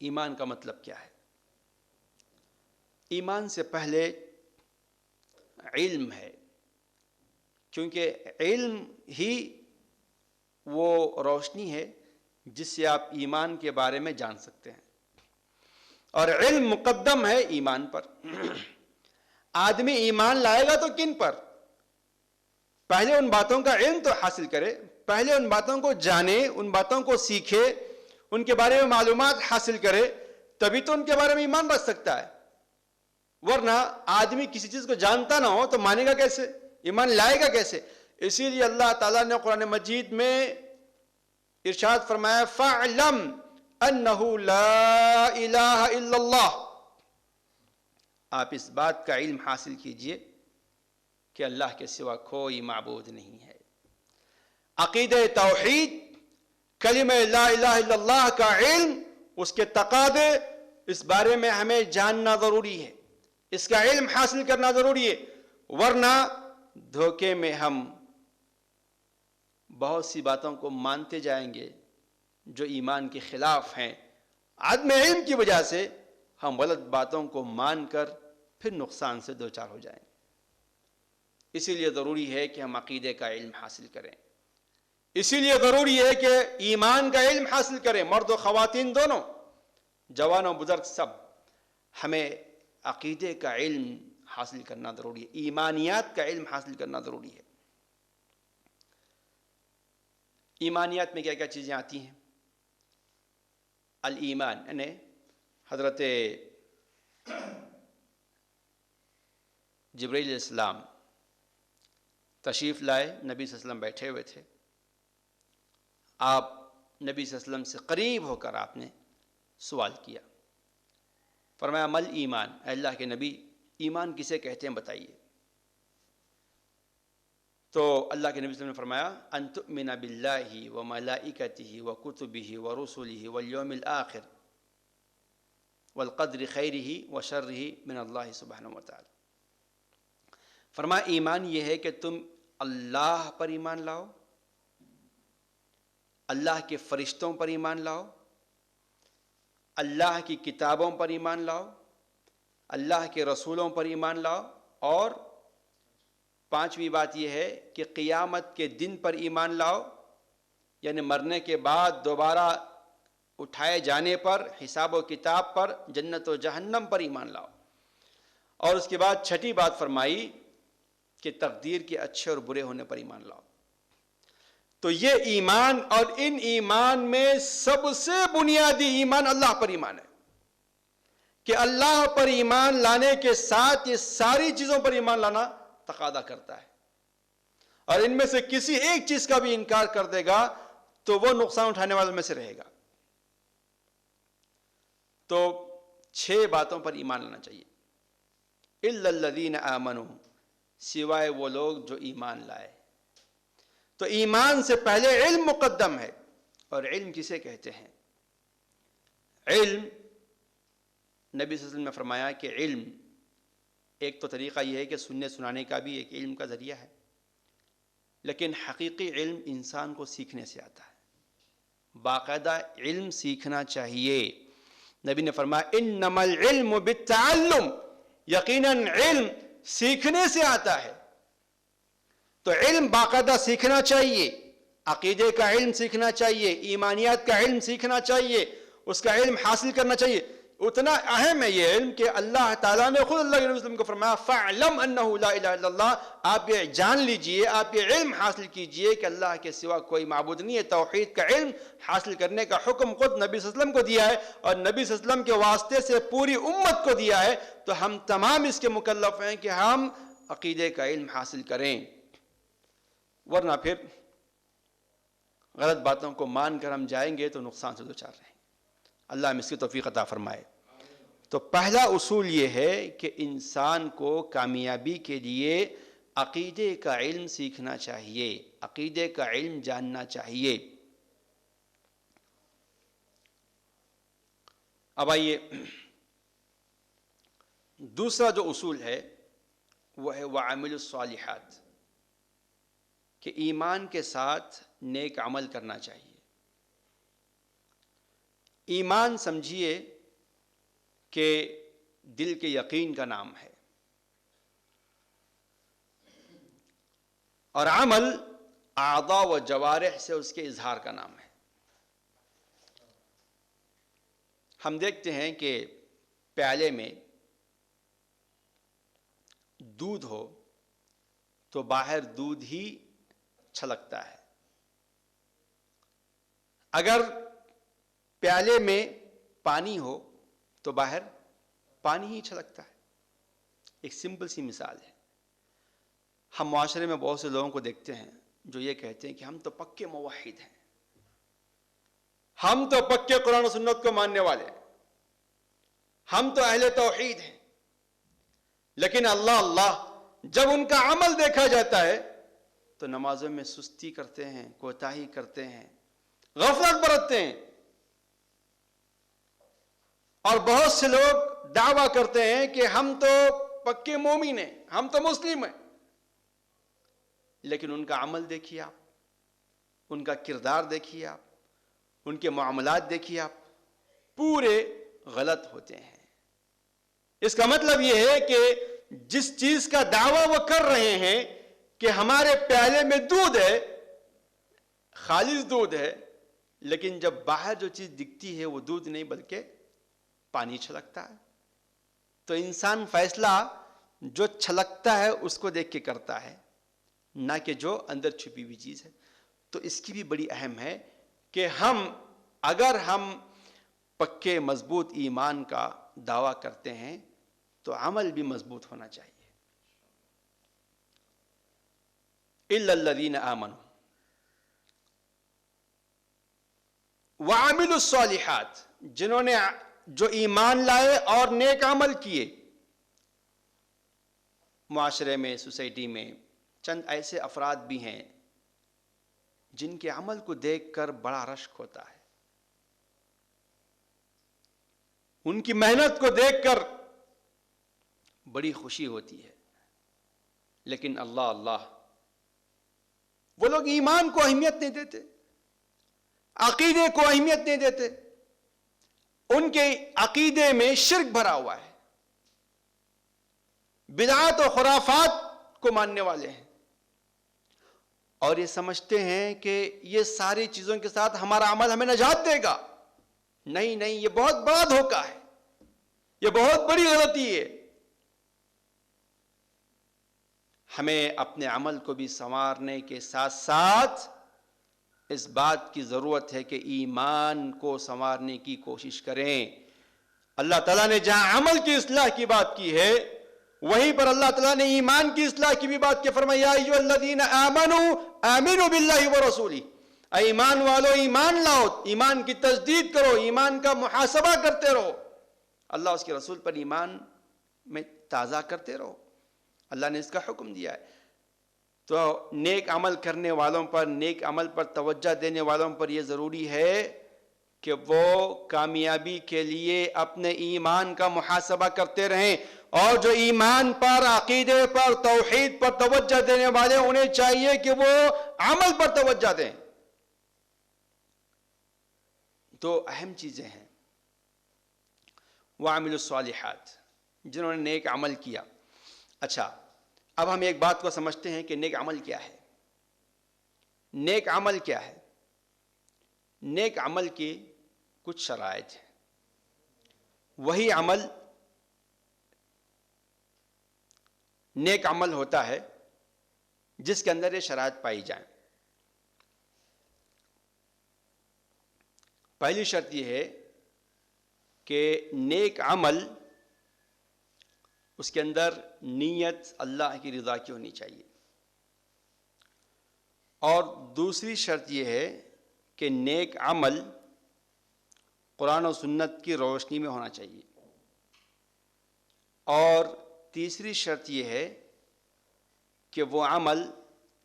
ایمان کا مطلب کیا ہے. ایمان سے پہلے علم ہے، کیونکہ علم ہی وہ روشنی ہے جس سے آپ ایمان کے بارے میں جان سکتے ہیں، اور علم مقدم ہے ایمان پر. آدمی ایمان لائے گا تو کن پر؟ پہلے ان باتوں کا علم تو حاصل کرے، پہلے ان باتوں کو جانے، ان باتوں کو سیکھے، ان کے بارے میں معلومات حاصل کرے، تبھی تو ان کے بارے میں ایمان رکھ سکتا ہے. ورنہ آدمی کسی چیز کو جانتا نہ ہو تو مانے گا کیسے، ایمان لائے گا کیسے؟ اسی لیے اللہ تعالیٰ نے قرآن مجید میں ارشاد فرمایا فَاعْلَمْ أَنَّهُ لَا إِلَهَ إِلَّا اللَّهُ، آپ اس بات کا علم حاصل کیجئے کہ اللہ کے سوا کوئی معبود نہیں ہے۔ عقیدہ توحید، کلمہ لا الہ الا اللہ کا علم، اس کے تقاضے، اس بارے میں ہمیں جاننا ضروری ہے، اس کا علم حاصل کرنا ضروری ہے، ورنہ دھوکے میں ہم بہت سی باتوں کو مانتے جائیں گے جو ایمان کے خلاف ہیں۔ عدم علم کی وجہ سے ہم غلط باتوں کو مان کر پھر نقصان سے دوچار ہو جائیں گے۔ اسی لیے ضروری ہے کہ ہم عقیدے کا علم حاصل کریں، اسی لیے ضروری ہے کہ ایمان کا علم حاصل کریں، مرد و خواتین دونوں، جوان و بزرگ سب، ہمیں عقیدے کا علم حاصل کرنا ضروری ہے، ایمانیات کا علم حاصل کرنا ضروری ہے۔ ایمانیات میں کیا کیا چیزیں آتی ہیں؟ الایمان، یعنی حضرت جبرائیل علیہ السلام تشریف لائے، نبی صلی اللہ علیہ وسلم بیٹھے ہوئے تھے، آپ نبی صلی اللہ علیہ وسلم سے قریب ہو کر آپ نے سوال کیا، فرمایا مل ایمان، اے اللہ کے نبی ایمان کسے کہتے ہیں بتائیے۔ تو اللہ کے نبی صلی اللہ علیہ وسلم نے فرمایا ان تؤمن باللہ وملائکتہ وکتبہ ورسلہ والیوم الآخر والقدر خیرہ وشرہ من اللہ سبحانہ وتعالی۔ فرمایا ایمان یہ ہے کہ تم اللہ پر ایمان لاؤ، اللہ کے فرشتوں پر ایمان لاؤ، اللہ کی کتابوں پر ایمان لاؤ، اللہ کے رسولوں پر ایمان لاؤ، اور پانچویں بات یہ ہے کہ قیامت کے دن پر ایمان لاؤ، یعنی مرنے کے بعد دوبارہ اٹھائے جانے پر، حساب و کتاب پر، جنت و جہنم پر ایمان لاؤ، اور اس کے بعد چھٹی بات فرمائی کہ تقدیر کے اچھے اور برے ہونے پر ایمان لاؤ۔ تو یہ ایمان، اور ان ایمان میں سب سے بنیادی ایمان اللہ پر ایمان ہے، کہ اللہ پر ایمان لانے کے ساتھ یہ ساری چیزوں پر ایمان لانا تقاضا کرتا ہے، اور ان میں سے کسی ایک چیز کا بھی انکار کر دے گا تو وہ نقصان اٹھانے والوں میں سے رہے گا۔ تو 6 باتوں پر ایمان لانا چاہیے۔ الا الذین آمنوا، سوائے وہ لوگ جو ایمان لائے۔ تو ایمان سے پہلے علم مقدم ہے، اور علم کسے کہتے ہیں؟ علم، نبی صلی اللہ علیہ وسلم نے فرمایا کہ علم ایک تو طریقہ یہ ہے کہ سننے سنانے کا بھی ایک علم کا ذریعہ ہے، لیکن حقیقی علم انسان کو سیکھنے سے آتا ہے، باقاعدہ علم سیکھنا چاہیے۔ نبی نے فرمایا انما العلم بالتعلم، یقیناً علم سیکھنے سے آتا ہے۔ تو علم باقاعدہ سیکھنا چاہیے، عقیدے کا علم سیکھنا چاہیے، ایمانیات کا علم سیکھنا چاہیے، اس کا علم حاصل کرنا چاہیے۔ اتنا اہم ہے یہ علم کہ اللہ تعالیٰ نے خود اللہ کے نبی صلی اللہ علیہ وسلم کو فرمایا فَاعْلَمْ أَنَّهُ لَا إِلَهَ إِلَّا اللَّهُ، آپ یہ جان لیجئے، آپ یہ علم حاصل کیجئے کہ اللہ کے سوا کوئی معبود نہیں ہے۔ توحید کا علم حاصل کرنے کا حکم خود نبی صلی اللہ علیہ وسلم کو دیا ہے، اور نبی صلی اللہ علیہ وسلم کے واسطے سے پوری امت کو دیا ہے، تو ہم تمام اس کے مکلف ہیں کہ ہم عقیدے کا علم حاصل کریں، ورنہ پھر غلط باتوں کو مان کر ہم جائیں گے تو نقصان سے دوچار رہیں گے۔ اللہ ہمیں اس کی توفیق عطا فرمائے۔ تو پہلا اصول یہ ہے کہ انسان کو کامیابی کے لیے عقیدے کا علم سیکھنا چاہیے، عقیدے کا علم جاننا چاہیے۔ اب آئیے، دوسرا جو اصول ہے وہ ہے وَعَمِلُ الصَّالِحَاتِ، کہ ایمان کے ساتھ نیک عمل کرنا چاہیے۔ ایمان سمجھیے کہ دل کے یقین کا نام ہے، اور عمل اعضاء و جوارح سے اس کے اظہار کا نام ہے۔ ہم دیکھتے ہیں کہ پیالے میں دودھ ہو تو باہر دودھ ہی چھلکتا ہے، اگر پیالے میں پانی ہو تو باہر پانی ہی چھلکتا ہے۔ ایک سمپل سی مثال ہے. ہم معاشرے میں بہت سے لوگوں کو دیکھتے ہیں جو یہ کہتے ہیں کہ ہم تو پکے موحد ہیں, ہم تو پکے قرآن و سنت کو ماننے والے ہیں, ہم تو اہل توحید ہیں. لیکن اللہ جب ان کا عمل دیکھا جاتا ہے تو نمازوں میں سستی کرتے ہیں, کوتاہی کرتے ہیں, غفلت برتتے ہیں. اور بہت سے لوگ دعویٰ کرتے ہیں کہ ہم تو پکے مومن ہیں, ہم تو مسلم ہیں, لیکن ان کا عمل دیکھیے آپ, ان کا کردار دیکھیے آپ, ان کے معاملات دیکھیے آپ, پورے غلط ہوتے ہیں. اس کا مطلب یہ ہے کہ جس چیز کا دعویٰ وہ کر رہے ہیں کہ ہمارے پیالے میں دودھ ہے, خالص دودھ ہے, لیکن جب باہر جو چیز دکھتی ہے وہ دودھ نہیں بلکہ پانی چھلکتا ہے. تو انسان فیصلہ جو چھلکتا ہے اس کو دیکھ کے کرتا ہے, نہ کہ جو اندر چھپی ہوئی چیز ہے. تو اس کی بھی بڑی اہم ہے کہ اگر ہم پکے مضبوط ایمان کا دعویٰ کرتے ہیں تو عمل بھی مضبوط ہونا چاہیے. اِلَّا الَّذِينَ آمَنُوا وَعَمِلُوا الصَّالِحَاتِ, جنہوں نے جو ایمان لائے اور نیک عمل کیے. معاشرے میں, سوسائٹی میں چند ایسے افراد بھی ہیں جن کے عمل کو دیکھ کر بڑا رشک ہوتا ہے, ان کی محنت کو دیکھ کر بڑی خوشی ہوتی ہے. لیکن اللہ وہ لوگ ایمان کو اہمیت نہیں دیتے, عقیدے کو اہمیت نہیں دیتے. ان کے عقیدے میں شرک بھرا ہوا ہے, بدعات و خرافات کو ماننے والے ہیں, اور یہ سمجھتے ہیں کہ یہ ساری چیزوں کے ساتھ ہمارا عمل ہمیں نجات دے گا. نہیں, یہ بہت بڑا دھوکہ ہے, یہ بہت بڑی غلطی ہے. ہمیں اپنے عمل کو بھی سنوارنے کے ساتھ ساتھ اس بات کی ضرورت ہے کہ ایمان کو سنوارنے کی کوشش کریں. اللہ تعالیٰ نے جہاں عمل کی اصلاح کی بات کی ہے وہیں پر اللہ تعالیٰ نے ایمان کی اصلاح کی بھی بات کی. فرمایا یا ایھا الذین آمنوا آمنوا باللہ ورسولہ, اے ایمان والو ایمان لاؤ, ایمان کی تجدید کرو, ایمان کا محاسبہ کرتے رہو, اللہ اس کے رسول پر ایمان میں تازہ کرتے رہو. اللہ نے اس کا حکم دیا ہے. تو نیک عمل کرنے والوں پر, نیک عمل پر توجہ دینے والوں پر یہ ضروری ہے کہ وہ کامیابی کے لیے اپنے ایمان کا محاسبہ کرتے رہیں, اور جو ایمان پر, عقیدے پر, توحید پر توجہ دینے والے انہیں چاہیے کہ وہ عمل پر توجہ دیں. تو اہم چیزیں ہیں. وَعَمِلُوا الصَّالِحَاتِ, جنہوں نے نیک عمل کیا. اچھا, اب ہم ایک بات کو سمجھتے ہیں کہ نیک عمل کیا ہے. نیک عمل کیا ہے؟ نیک عمل کی کچھ شرائط ہیں. وہی عمل نیک عمل ہوتا ہے جس کے اندر یہ شرائط پائی جائیں. پہلی شرط یہ ہے کہ نیک عمل اس کے اندر نیت اللہ کی رضا کی ہونی چاہیے. اور دوسری شرط یہ ہے کہ نیک عمل قرآن و سنت کی روشنی میں ہونا چاہیے. اور تیسری شرط یہ ہے کہ وہ عمل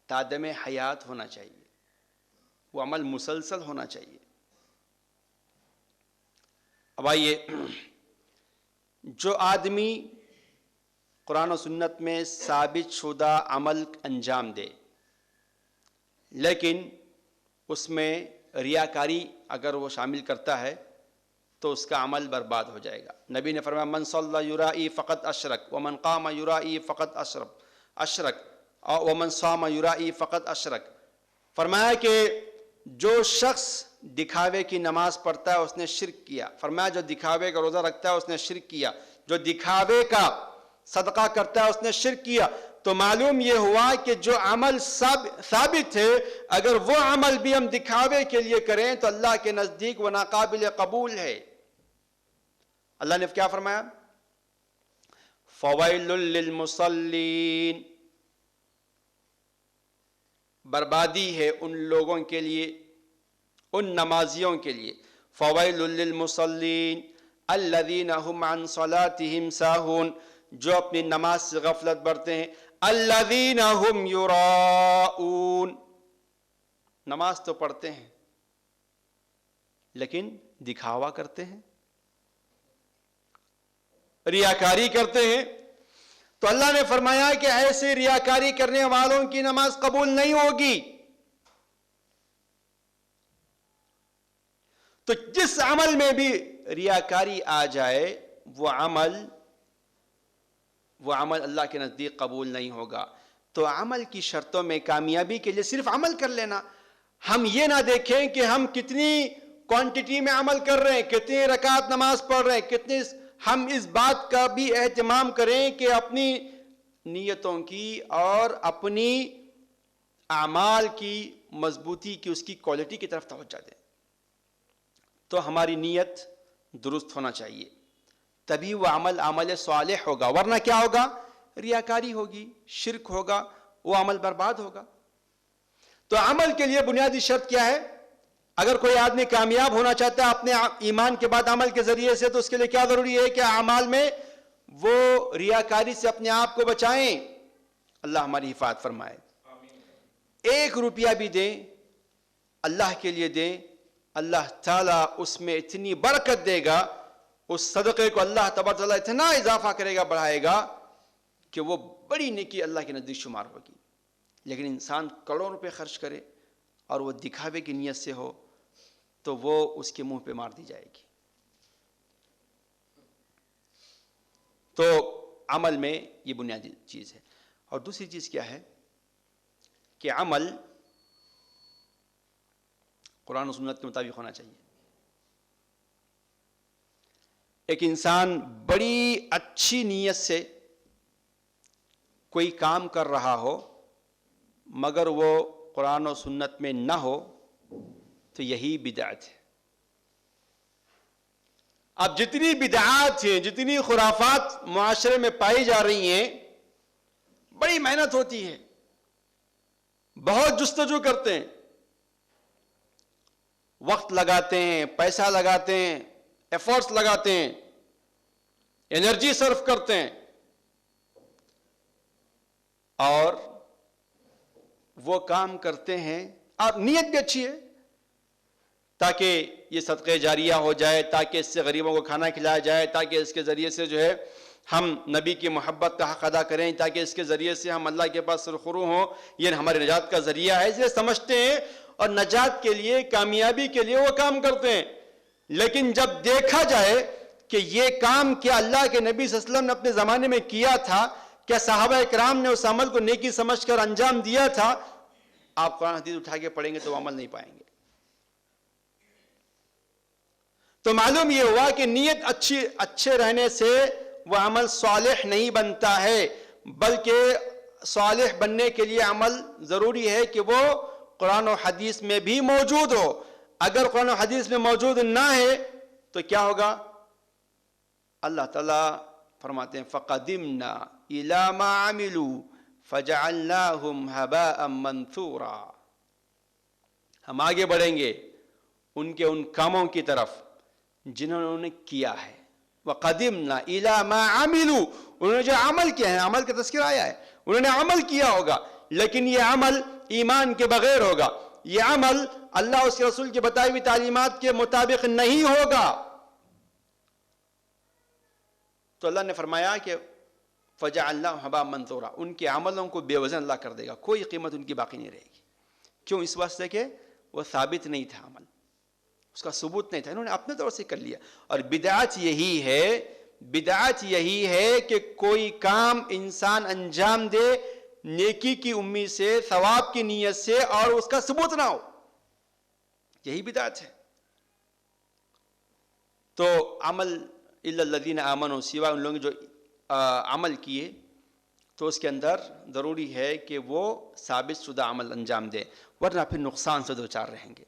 تادم حیات ہونا چاہیے, وہ عمل مسلسل ہونا چاہیے. اب آئیے, جو آدمی قرآن و سنت میں ثابت شدہ عمل انجام دے لیکن اس میں ریاکاری اگر وہ شامل کرتا ہے تو اس کا عمل برباد ہو جائے گا. نبی نے فرمایا من صلی یرائی فقط اشرک ومن قام یرائی فقط اشرک ومن صام یرائی فقط اشرک. فرمایا کہ جو شخص دکھاوے کی نماز پڑھتا ہے اس نے شرک کیا. فرمایا جو دکھاوے کا روزہ رکھتا ہے اس نے شرک کیا, جو دکھاوے کا صدقہ کرتا ہے اس نے شرک کیا. تو معلوم یہ ہوا کہ جو عمل ثابت ہے اگر وہ عمل بھی ہم دکھاوے کے لیے کریں تو اللہ کے نزدیک وہ ناقابل قبول ہے. اللہ نے کیا فرمایا؟ فویل للمصلین، بربادی ہے ان لوگوں کے لیے، ان نمازیوں کے لیے. فویل للمصلین الذین هم عن صلاتهم ساہون، جو اپنی نماز سے غفلت برتے ہیں. الذین هم یراؤون، نماز تو پڑھتے ہیں لیکن دکھاوا کرتے ہیں، ریاکاری کرتے ہیں. تو اللہ نے فرمایا کہ ایسے ریاکاری کرنے والوں کی نماز قبول نہیں ہوگی. تو جس عمل میں بھی ریاکاری آ جائے وہ عمل اللہ کے نزدیک قبول نہیں ہوگا. تو عمل کی شرطوں میں کامیابی کے لیے صرف عمل کر لینا، ہم یہ نہ دیکھیں کہ ہم کتنی کوانٹٹی میں عمل کر رہے ہیں، کتنی رکعت نماز پڑھ رہے ہیں، کتنی، ہم اس بات کا بھی اہتمام کریں کہ اپنی نیتوں کی اور اپنی اعمال کی مضبوطی کی، اس کی کوالٹی کی طرف توجہ دیں. تو ہماری نیت درست ہونا چاہیے، تبھی وہ عمل صالح ہوگا. ورنہ کیا ہوگا؟ ریاکاری ہوگی، شرک ہوگا، وہ عمل برباد ہوگا. تو عمل کے لیے بنیادی شرط کیا ہے؟ اگر کوئی آدمی کامیاب ہونا چاہتا ہے اپنے ایمان کے بعد عمل کے ذریعے سے، تو اس کے لیے کیا ضروری ہے کہ اعمال میں وہ ریاکاری سے اپنے آپ کو بچائیں. اللہ ہماری حفاظت فرمائے. 1 روپیہ بھی دیں اللہ کے لیے دیں، اللہ تعالیٰ اس میں اتنی برکت دے گا، اس صدقے کو اللہ تبارک تعالیٰ اتنا اضافہ کرے گا، بڑھائے گا کہ وہ بڑی نیکی اللہ کے نزدیک شمار ہوگی. لیکن انسان کروڑوں روپے خرچ کرے اور وہ دکھاوے کی نیت سے ہو تو وہ اس کے منہ پہ مار دی جائے گی. تو عمل میں یہ بنیادی چیز ہے. اور دوسری چیز کیا ہے کہ عمل قرآن و سنت کے مطابق ہونا چاہیے. ایک انسان بڑی اچھی نیت سے کوئی کام کر رہا ہو مگر وہ قرآن و سنت میں نہ ہو تو یہی بدعت ہے. اب جتنی بدعات ہیں، جتنی خرافات معاشرے میں پائی جا رہی ہیں، بڑی محنت ہوتی ہے، بہت جستجو کرتے ہیں، وقت لگاتے ہیں، پیسہ لگاتے ہیں، ایفورٹس لگاتے ہیں، انرجی صرف کرتے ہیں، اور وہ کام کرتے ہیں اور نیت بھی اچھی ہے تاکہ یہ صدقے جاریہ ہو جائے، تاکہ اس سے غریبوں کو کھانا کھلایا جائے، تاکہ اس کے ذریعے سے جو ہے ہم نبی کی محبت کا حق ادا کریں، تاکہ اس کے ذریعے سے ہم اللہ کے پاس سرخرو ہوں، یہ ہماری نجات کا ذریعہ ہے، اس لیے سمجھتے ہیں اور نجات کے لیے، کامیابی کے لیے وہ کام کرتے ہیں. لیکن جب دیکھا جائے کہ یہ کام کیا اللہ کے نبی صلی اللہ علیہ وسلم نے اپنے زمانے میں کیا تھا، کیا صحابہ اکرام نے اس عمل کو نیکی سمجھ کر انجام دیا تھا، آپ قرآن حدیث اٹھا کے پڑھیں گے تو وہ عمل نہیں پائیں گے. تو معلوم یہ ہوا کہ نیت اچھے رہنے سے وہ عمل صالح نہیں بنتا ہے، بلکہ صالح بننے کے لیے عمل ضروری ہے کہ وہ قرآن و حدیث میں بھی موجود ہو. اگر قرآن و حدیث میں موجود نہ ہے تو کیا ہوگا؟ اللہ تعالیٰ فرماتے ہیں فَقَدِمْنَا إِلَى مَا عَمِلُوا فَجَعَلْنَاهُمْ هَبَاءً مَنْثُورًا. ہم آگے بڑھیں گے ان کے ان کاموں کی طرف جنہوں نے کیا ہے. وَقَدِمْنَا إِلَى مَا عَمِلُوا، انہوں نے جو عمل کیا ہے، عمل کا تذکرہ آیا ہے، انہوں نے عمل کیا ہوگا، لیکن یہ عمل ایمان کے بغیر ہوگا، یہ عمل اللہ اس کے رسول کی بتائی ہوئی تعلیمات کے مطابق نہیں ہوگا. تو اللہ نے فرمایا کہ فَجَعَلْنَاهُمْ هَبَاءً مَنْثُورًا، ان کے عملوں کو بے وزن اللہ کر دے گا، کوئی قیمت ان کی باقی نہیں رہے گی. کیوں؟ اس واسطے کہ وہ ثابت نہیں تھا، عمل اس کا ثبوت نہیں تھا، انہوں نے اپنے طور سے کر لیا. اور بدعت یہی ہے کہ کوئی کام انسان انجام دے نیکی کی امید سے، ثواب کی نیت سے، اور اس کا ثبوت نہ ہو، یہی بدعت ہے. تو عمل الا الذین آمنوا، سوائے ان لوگوں جو عمل کیے، تو اس کے اندر ضروری ہے کہ وہ ثابت شدہ عمل انجام دے، ورنہ پھر نقصان سے دوچار رہیں گے،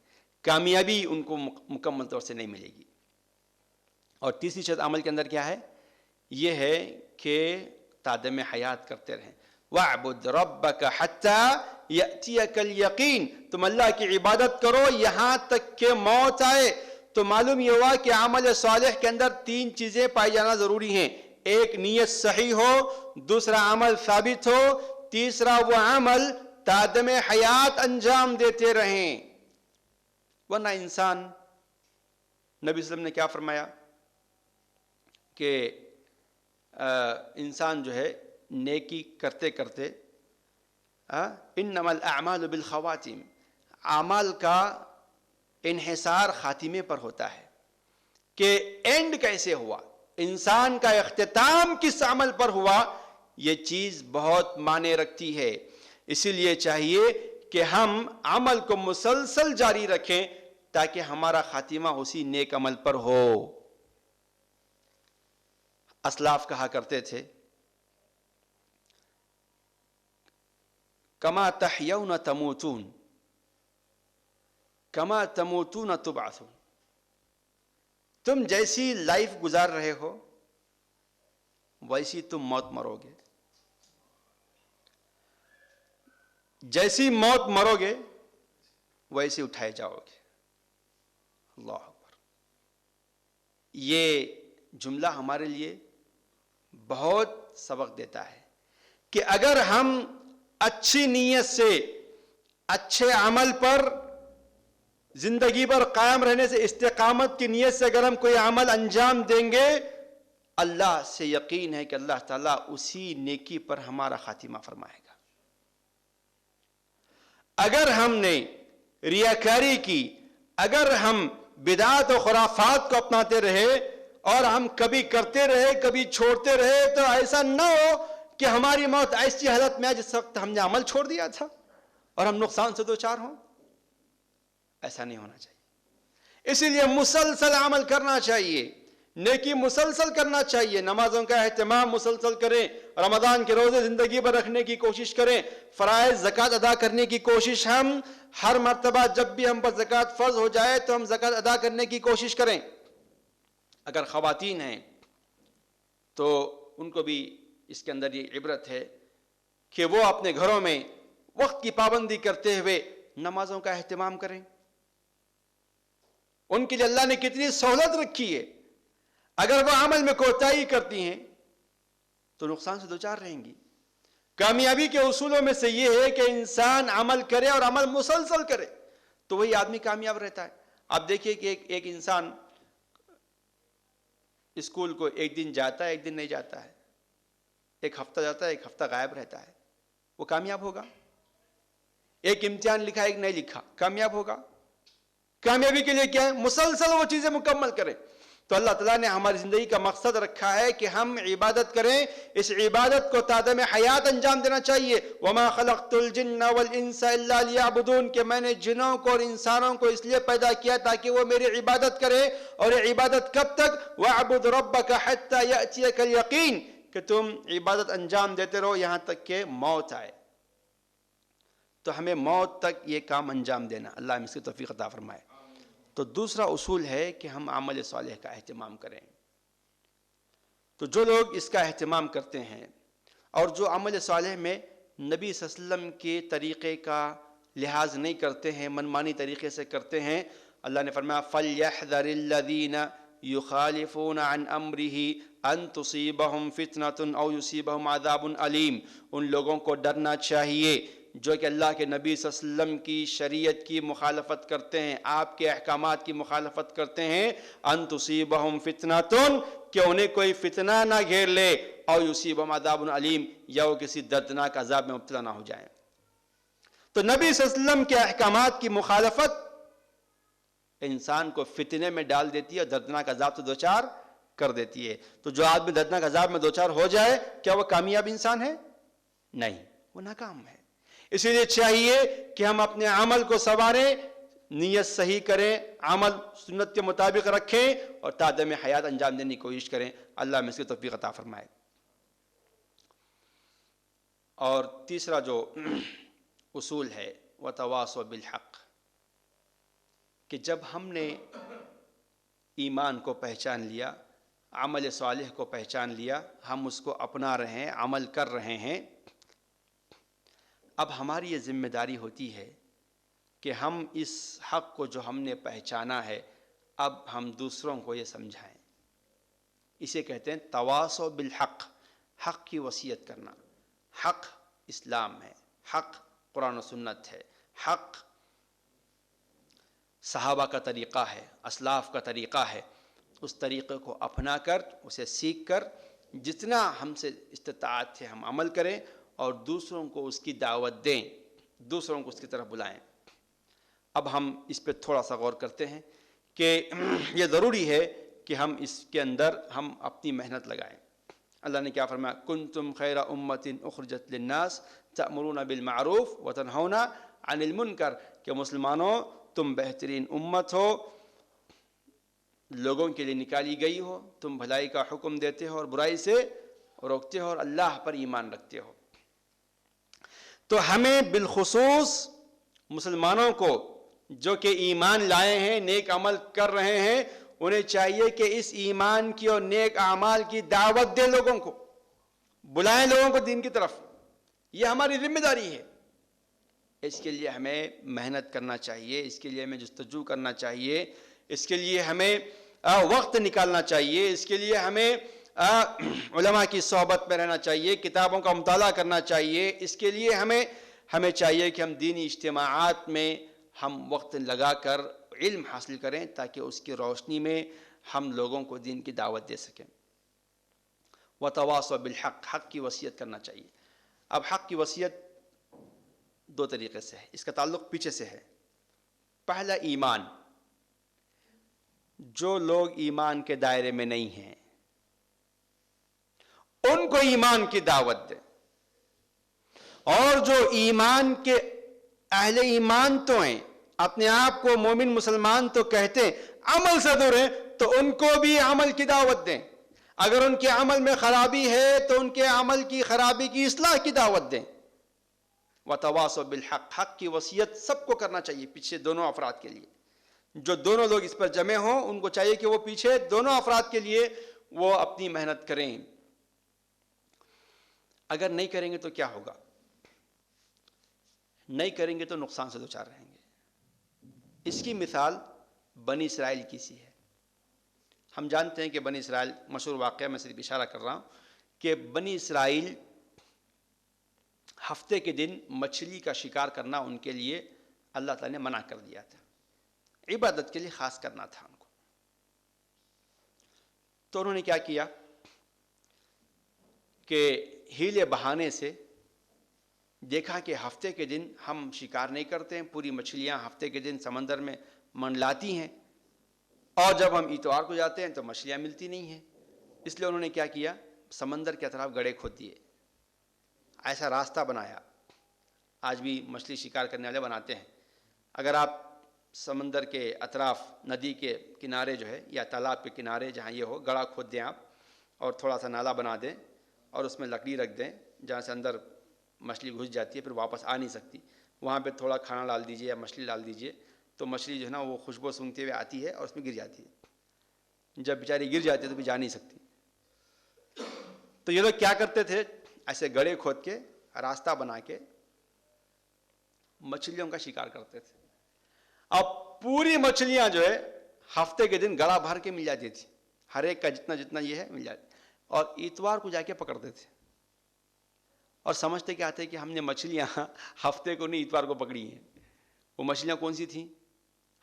کامیابی ان کو مکمل طور سے نہیں ملے گی. اور تیسری شرط عمل کے اندر کیا ہے؟ یہ ہے کہ تادم حیات کرتے رہیں. وَاعْبُدْ رَبَّكَ حَتَّى يَأْتِيَكَ الْيَقِينَ, تم اللہ کی عبادت کرو یہاں تک کہ موت آئے. تو معلوم یہ ہوا کہ عمل صالح کے اندر 3 چیزیں پائی جانا ضروری ہیں. ایک نیت صحیح ہو, دوسرا عمل ثابت ہو, تیسرا وہ عمل تادم حیات انجام دیتے رہیں. ورنہ انسان, نبی صلی اللہ علیہ وسلم نے کیا فرمایا کہ انسان جو ہے نیکی کرتے کرتے, انما الاعمال بالخواتیم, اعمال کا انحصار خاتمے پر ہوتا ہے کہ اینڈ کیسے ہوا, انسان کا اختتام کس عمل پر ہوا, یہ چیز بہت معنی رکھتی ہے. اسی لیے چاہیے کہ ہم عمل کو مسلسل جاری رکھیں تاکہ ہمارا خاتمہ اسی نیک عمل پر ہو. اسلاف کہا کرتے تھے کما تحیون تموتون کما تموتون تبعثون, تم جیسی لائف گزار رہے ہو ویسی تم موت مرو گے, جیسی موت مرو گے ویسے اٹھائے جاؤ گے. اللہ اکبر. یہ جملہ ہمارے لیے بہت سبق دیتا ہے کہ اگر ہم اچھی نیت سے, اچھے عمل پر, زندگی پر قائم رہنے سے, استقامت کی نیت سے اگر ہم کوئی عمل انجام دیں گے, اللہ سے یقین ہے کہ اللہ تعالیٰ اسی نیکی پر ہمارا خاتمہ فرمائے گا. اگر ہم نے ریاکاری کی, اگر ہم بدعات و خرافات کو اپناتے رہے اور ہم کبھی کرتے رہے کبھی چھوڑتے رہے, تو ایسا نہ ہو کہ ہماری موت ایسی حالت میں آئے جس وقت ہم نے عمل چھوڑ دیا تھا اور ہم نقصان سے دوچار ہوں. ایسا نہیں ہونا چاہیے. اسی لیے مسلسل عمل کرنا چاہیے, نیکی مسلسل کرنا چاہیے, نمازوں کا اہتمام مسلسل کریں, رمضان کے روزے زندگی پر رکھنے کی کوشش کریں, فرائض زکوٰۃ ادا کرنے کی کوشش, ہم ہر مرتبہ جب بھی ہم پر زکوٰۃ فرض ہو جائے تو ہم زکوٰۃ ادا کرنے کی کوشش کریں. اگر خواتین ہیں تو ان کو بھی اس کے اندر یہ عبرت ہے کہ وہ اپنے گھروں میں وقت کی پابندی کرتے ہوئے نمازوں کا اہتمام کریں. ان کے لیے اللہ نے کتنی سہولت رکھی ہے. اگر وہ عمل میں کوتاہی کرتی ہیں تو نقصان سے دوچار رہیں گی. کامیابی کے اصولوں میں سے یہ ہے کہ انسان عمل کرے اور عمل مسلسل کرے تو وہی آدمی کامیاب رہتا ہے. آپ دیکھیے کہ ایک انسان اسکول کو ایک دن جاتا ہے ایک دن نہیں جاتا ہے, ایک ہفتہ جاتا ہے ایک ہفتہ غائب رہتا ہے, وہ کامیاب ہوگا؟ ایک امتحان لکھا ایک نہیں لکھا, کامیاب ہوگا؟ کامیابی کے لیے کیا ہے؟ مسلسل وہ چیزیں مکمل کریں. تو اللہ تعالیٰ نے ہماری زندگی کا مقصد رکھا ہے کہ ہم عبادت کریں, اس عبادت کو تادم حیات انجام دینا چاہیے. وَمَا خَلَقْتُ الْجِنَّ وَالْإِنسَ إِلَّا لِيَعْبُدُونَ, کہ میں نے جنوں کو اور انسانوں کو اس لیے پیدا کیا تاکہ وہ میری عبادت کرے. اور یہ عبادت کب تک؟ وَاعْبُدْ رَبَّكَ حَتَّى يَأْتِيَكَ الْيَقِينَ, کہ تم عبادت انجام دیتے رہو یہاں تک کہ موت آئے. تو ہمیں موت تک یہ کام انجام دینا, اللہ ہمیں اس کی توفیق عطا فرمائے. تو دوسرا اصول ہے کہ ہم عمل صالح کا اہتمام کریں. تو جو لوگ اس کا اہتمام کرتے ہیں اور جو عمل صالح میں نبی صلی اللہ علیہ وسلم کے طریقے کا لحاظ نہیں کرتے ہیں, منمانی طریقے سے کرتے ہیں, اللہ نے فرمایا فَلْيَحْذَرِ الَّذِينَ يُخَالِفُونَ عَنْ أَمْرِهِ أَن تُصِيبَهُمْ فِتْنَةٌ أَوْ يُصِيبَهُمْ عَذَابٌ أَلِيمٌ. ان لوگوں کو ڈرنا چاہیے جو کہ اللہ کے نبی صلی اللہ علیہ وسلم کی شریعت کی مخالفت کرتے ہیں, آپ کے احکامات کی مخالفت کرتے ہیں. ان تصیبہم فتنۃ, کہ انہیں کوئی فتنہ نہ گھیر لے, اور یصیبہم عذاب علیم, یا وہ کسی دردناک عذاب میں مبتلا نہ ہو جائیں. تو نبی صلی اللہ علیہ وسلم کے احکامات کی مخالفت انسان کو فتنے میں ڈال دیتی ہے اور دردناک عذاب سے دوچار کر دیتی ہے. تو جو آدمی دردناک عذاب میں دوچار ہو جائے, کیا وہ کامیاب انسان ہے؟ نہیں, وہ ناکام ہے. اسی لیے چاہیے کہ ہم اپنے عمل کو سنواریں, نیت صحیح کریں, عمل سنت کے مطابق رکھیں اور تادم حیات انجام دینے کی کوشش کریں. اللہ ہمیں اس کی توفیق عطا فرمائے. اور تیسرا جو اصول ہے وَتَوَاصَوْا بِالْحَقِّ, کہ جب ہم نے ایمان کو پہچان لیا, عمل صالح کو پہچان لیا، ہم اس کو اپنا رہے ہیں، عمل کر رہے ہیں۔ اب ہماری یہ ذمہ داری ہوتی ہے کہ ہم اس حق کو جو ہم نے پہچانا ہے اب ہم دوسروں کو یہ سمجھائیں۔ اسے کہتے ہیں تواصو بالحق، حق کی وصیت کرنا۔ حق اسلام ہے، حق قرآن و سنت ہے، حق صحابہ کا طریقہ ہے، اسلاف کا طریقہ ہے۔ اس طریقے کو اپنا کر، اسے سیکھ کر جتنا ہم سے استطاعت ہے ہم عمل کریں اور دوسروں کو اس کی دعوت دیں، دوسروں کو اس کی طرف بلائیں۔ اب ہم اس پہ تھوڑا سا غور کرتے ہیں کہ یہ ضروری ہے کہ ہم اس کے اندر ہم اپنی محنت لگائیں۔ اللہ نے کیا فرمایا؟ کنتم خیر امۃ اخرجت للناس تأمرون بالمعروف وتنہون عن المنکر، کہ مسلمانوں تم بہترین امت ہو، لوگوں کے لیے نکالی گئی ہو، تم بھلائی کا حکم دیتے ہو اور برائی سے روکتے ہو اور اللہ پر ایمان رکھتے ہو۔ تو ہمیں بالخصوص مسلمانوں کو جو کہ ایمان لائے ہیں، نیک عمل کر رہے ہیں، انہیں چاہیے کہ اس ایمان کی اور نیک اعمال کی دعوت دیں، لوگوں کو بلائیں، لوگوں کو دین کی طرف۔ یہ ہماری ذمہ داری ہے۔ اس کے لیے ہمیں محنت کرنا چاہیے، اس کے لیے ہمیں جستجو کرنا چاہیے، اس کے لیے ہمیں وقت نکالنا چاہیے، اس کے لیے ہمیں علماء کی صحبت میں رہنا چاہیے، کتابوں کا مطالعہ کرنا چاہیے۔ اس کے لیے ہمیں چاہیے کہ ہم دینی اجتماعات میں ہم وقت لگا کر علم حاصل کریں تاکہ اس کی روشنی میں ہم لوگوں کو دین کی دعوت دے سکیں۔ وتواصوا بالحق، حق کی وصیت کرنا چاہیے۔ اب حق کی وصیت دو طریقے سے ہے، اس کا تعلق پیچھے سے ہے۔ پہلا ایمان، جو لوگ ایمان کے دائرے میں نہیں ہیں ان کو ایمان کی دعوت دیں، اور جو ایمان کے اہل ایمان تو ہیں، اپنے آپ کو مومن مسلمان تو کہتے ہیں، عمل سے دور ہیں، تو ان کو بھی عمل کی دعوت دیں۔ اگر ان کے عمل میں خرابی ہے تو ان کے عمل کی خرابی کی اصلاح کی دعوت دیں۔ وتواصوا بالحق، حق کی وصیت سب کو کرنا چاہیے، پیچھے دونوں افراد کے لیے۔ جو دونوں لوگ اس پر جمع ہوں ان کو چاہیے کہ وہ پیچھے دونوں افراد کے لیے وہ اپنی محنت کریں۔ اگر نہیں کریں گے تو کیا ہوگا؟ نہیں کریں گے تو نقصان سے دوچار رہیں گے۔ اس کی مثال بنی اسرائیل کی سی ہے۔ ہم جانتے ہیں کہ بنی اسرائیل، مشہور واقعہ میں صرف اشارہ کر رہا ہوں کہ بنی اسرائیل ہفتے کے دن مچھلی کا شکار کرنا ان کے لیے اللہ تعالیٰ نے منع کر دیا تھا، عبادت کے لیے خاص کرنا تھا ان کو۔ تو انہوں نے کیا کیا کہ ہیلے بہانے سے دیکھا کہ ہفتے کے دن ہم شکار نہیں کرتے ہیں، پوری مچھلیاں ہفتے کے دن سمندر میں منڈلاتی ہیں، اور جب ہم اتوار کو جاتے ہیں تو مچھلیاں ملتی نہیں ہیں۔ اس لیے انہوں نے کیا کیا، سمندر کے اطراف گڑھے کھود دیے، ایسا راستہ بنایا۔ آج بھی مچھلی شکار کرنے والے بناتے ہیں۔ اگر آپ سمندر کے اطراف ندی کے کنارے جو ہے یا تالاب کے کنارے جہاں یہ ہو، گڑھا کھود دیں آپ اور تھوڑا سا نالا بنا دیں اور اس میں لکڑی رکھ دیں جہاں سے اندر مچھلی گھس جاتی ہے، پھر واپس آ نہیں سکتی، وہاں پہ تھوڑا کھانا ڈال دیجئے یا مچھلی ڈال دیجئے، تو مچھلی جو ہے نا وہ خوشبو سونگتے ہوئے آتی ہے اور اس میں گر جاتی ہے۔ جب بیچاری گر جاتی ہے تو بھی جا نہیں سکتی۔ تو یہ لوگ کیا کرتے تھے، ایسے گڑھے کھود کے راستہ بنا کے مچھلیوں کا شکار کرتے تھے۔ اب پوری مچھلیاں جو ہے ہفتے کے دن گڑھا بھر کے مل جاتی تھی، ہر ایک کا جتنا جتنا یہ ہے مل جاتی، اور اتوار کو جا کے پکڑتے تھے اور سمجھتے کیا تھے کہ ہم نے مچھلیاں ہفتے کو نہیں اتوار کو پکڑی ہیں۔ وہ مچھلیاں کون سی تھیں؟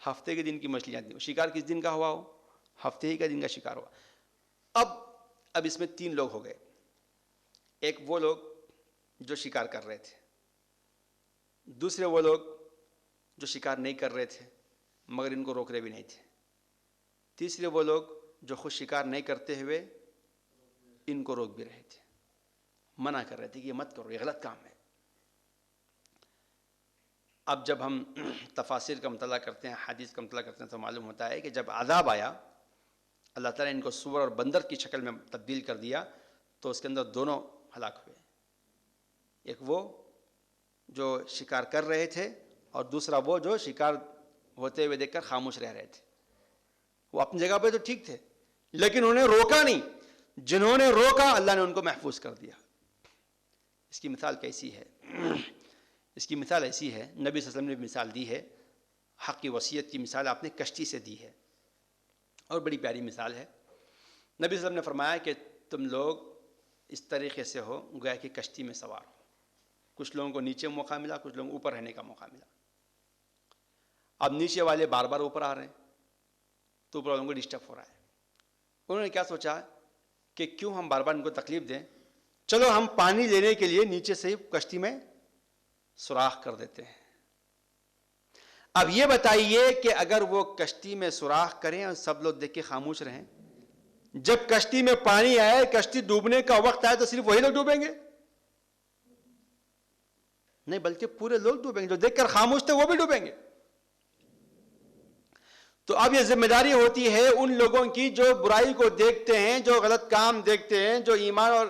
ہفتے کے دن کی مچھلیاں تھیں۔ شکار کس دن کا ہوا ہو؟ ہفتے ہی کا دن کا شکار ہوا۔ اب اس میں تین لوگ ہو گئے۔ ایک وہ لوگ جو شکار کر رہے تھے، دوسرے وہ لوگ جو شکار نہیں کر رہے تھے مگر ان کو روک رہے بھی نہیں تھے، تیسرے وہ لوگ جو خود شکار نہیں کرتے ہوئے ان کو روک بھی رہے تھے، منع کر رہے تھے کہ یہ مت کرو، یہ غلط کام ہے۔ اب جب ہم تفاسیر کا مطالعہ کرتے ہیں، حدیث کا مطالعہ کرتے ہیں، تو معلوم ہوتا ہے کہ جب عذاب آیا، اللہ تعالیٰ نے ان کو سور اور بندر کی شکل میں تبدیل کر دیا، تو اس کے اندر دونوں ہلاک ہوئے۔ ایک وہ جو شکار کر رہے تھے اور دوسرا وہ جو شکار ہوتے ہوئے دیکھ کر خاموش رہ رہے تھے۔ وہ اپنی جگہ پہ تو ٹھیک تھے لیکن انہوں نے روکا نہیں. جنہوں نے روکا اللہ نے ان کو محفوظ کر دیا. اس کی مثال کیسی ہے؟ اس کی مثال ایسی ہے، نبی صلی اللہ علیہ وسلم نے مثال دی ہے، حق کی وصیت کی مثال آپ نے کشتی سے دی ہے، اور بڑی پیاری مثال ہے. نبی صلی اللہ علیہ وسلم نے فرمایا کہ تم لوگ اس طریقے سے ہو گویا کہ کشتی میں سوار ہو. کچھ لوگوں کو نیچے موقع ملا، کچھ لوگوں کو اوپر رہنے کا موقع ملا. اب نیچے والے بار بار اوپر آ رہے ہیں تو اوپر والوں کو ڈسٹرب ہو رہا ہے. انہوں نے کیا سوچا کہ کیوں ہم بار بار ان کو تکلیف دیں، چلو ہم پانی لینے کے لیے نیچے سے کشتی میں سوراخ کر دیتے ہیں. اب یہ بتائیے کہ اگر وہ کشتی میں سوراخ کریں اور سب لوگ دیکھ کے خاموش رہیں، جب کشتی میں پانی آئے، کشتی ڈوبنے کا وقت آئے تو صرف وہی لوگ ڈوبیں گے؟ نہیں، بلکہ پورے لوگ ڈوبیں گے. جو دیکھ کر خاموش تھے وہ بھی ڈوبیں گے. تو اب یہ ذمہ داری ہوتی ہے ان لوگوں کی جو برائی کو دیکھتے ہیں، جو غلط کام دیکھتے ہیں، جو ایمان اور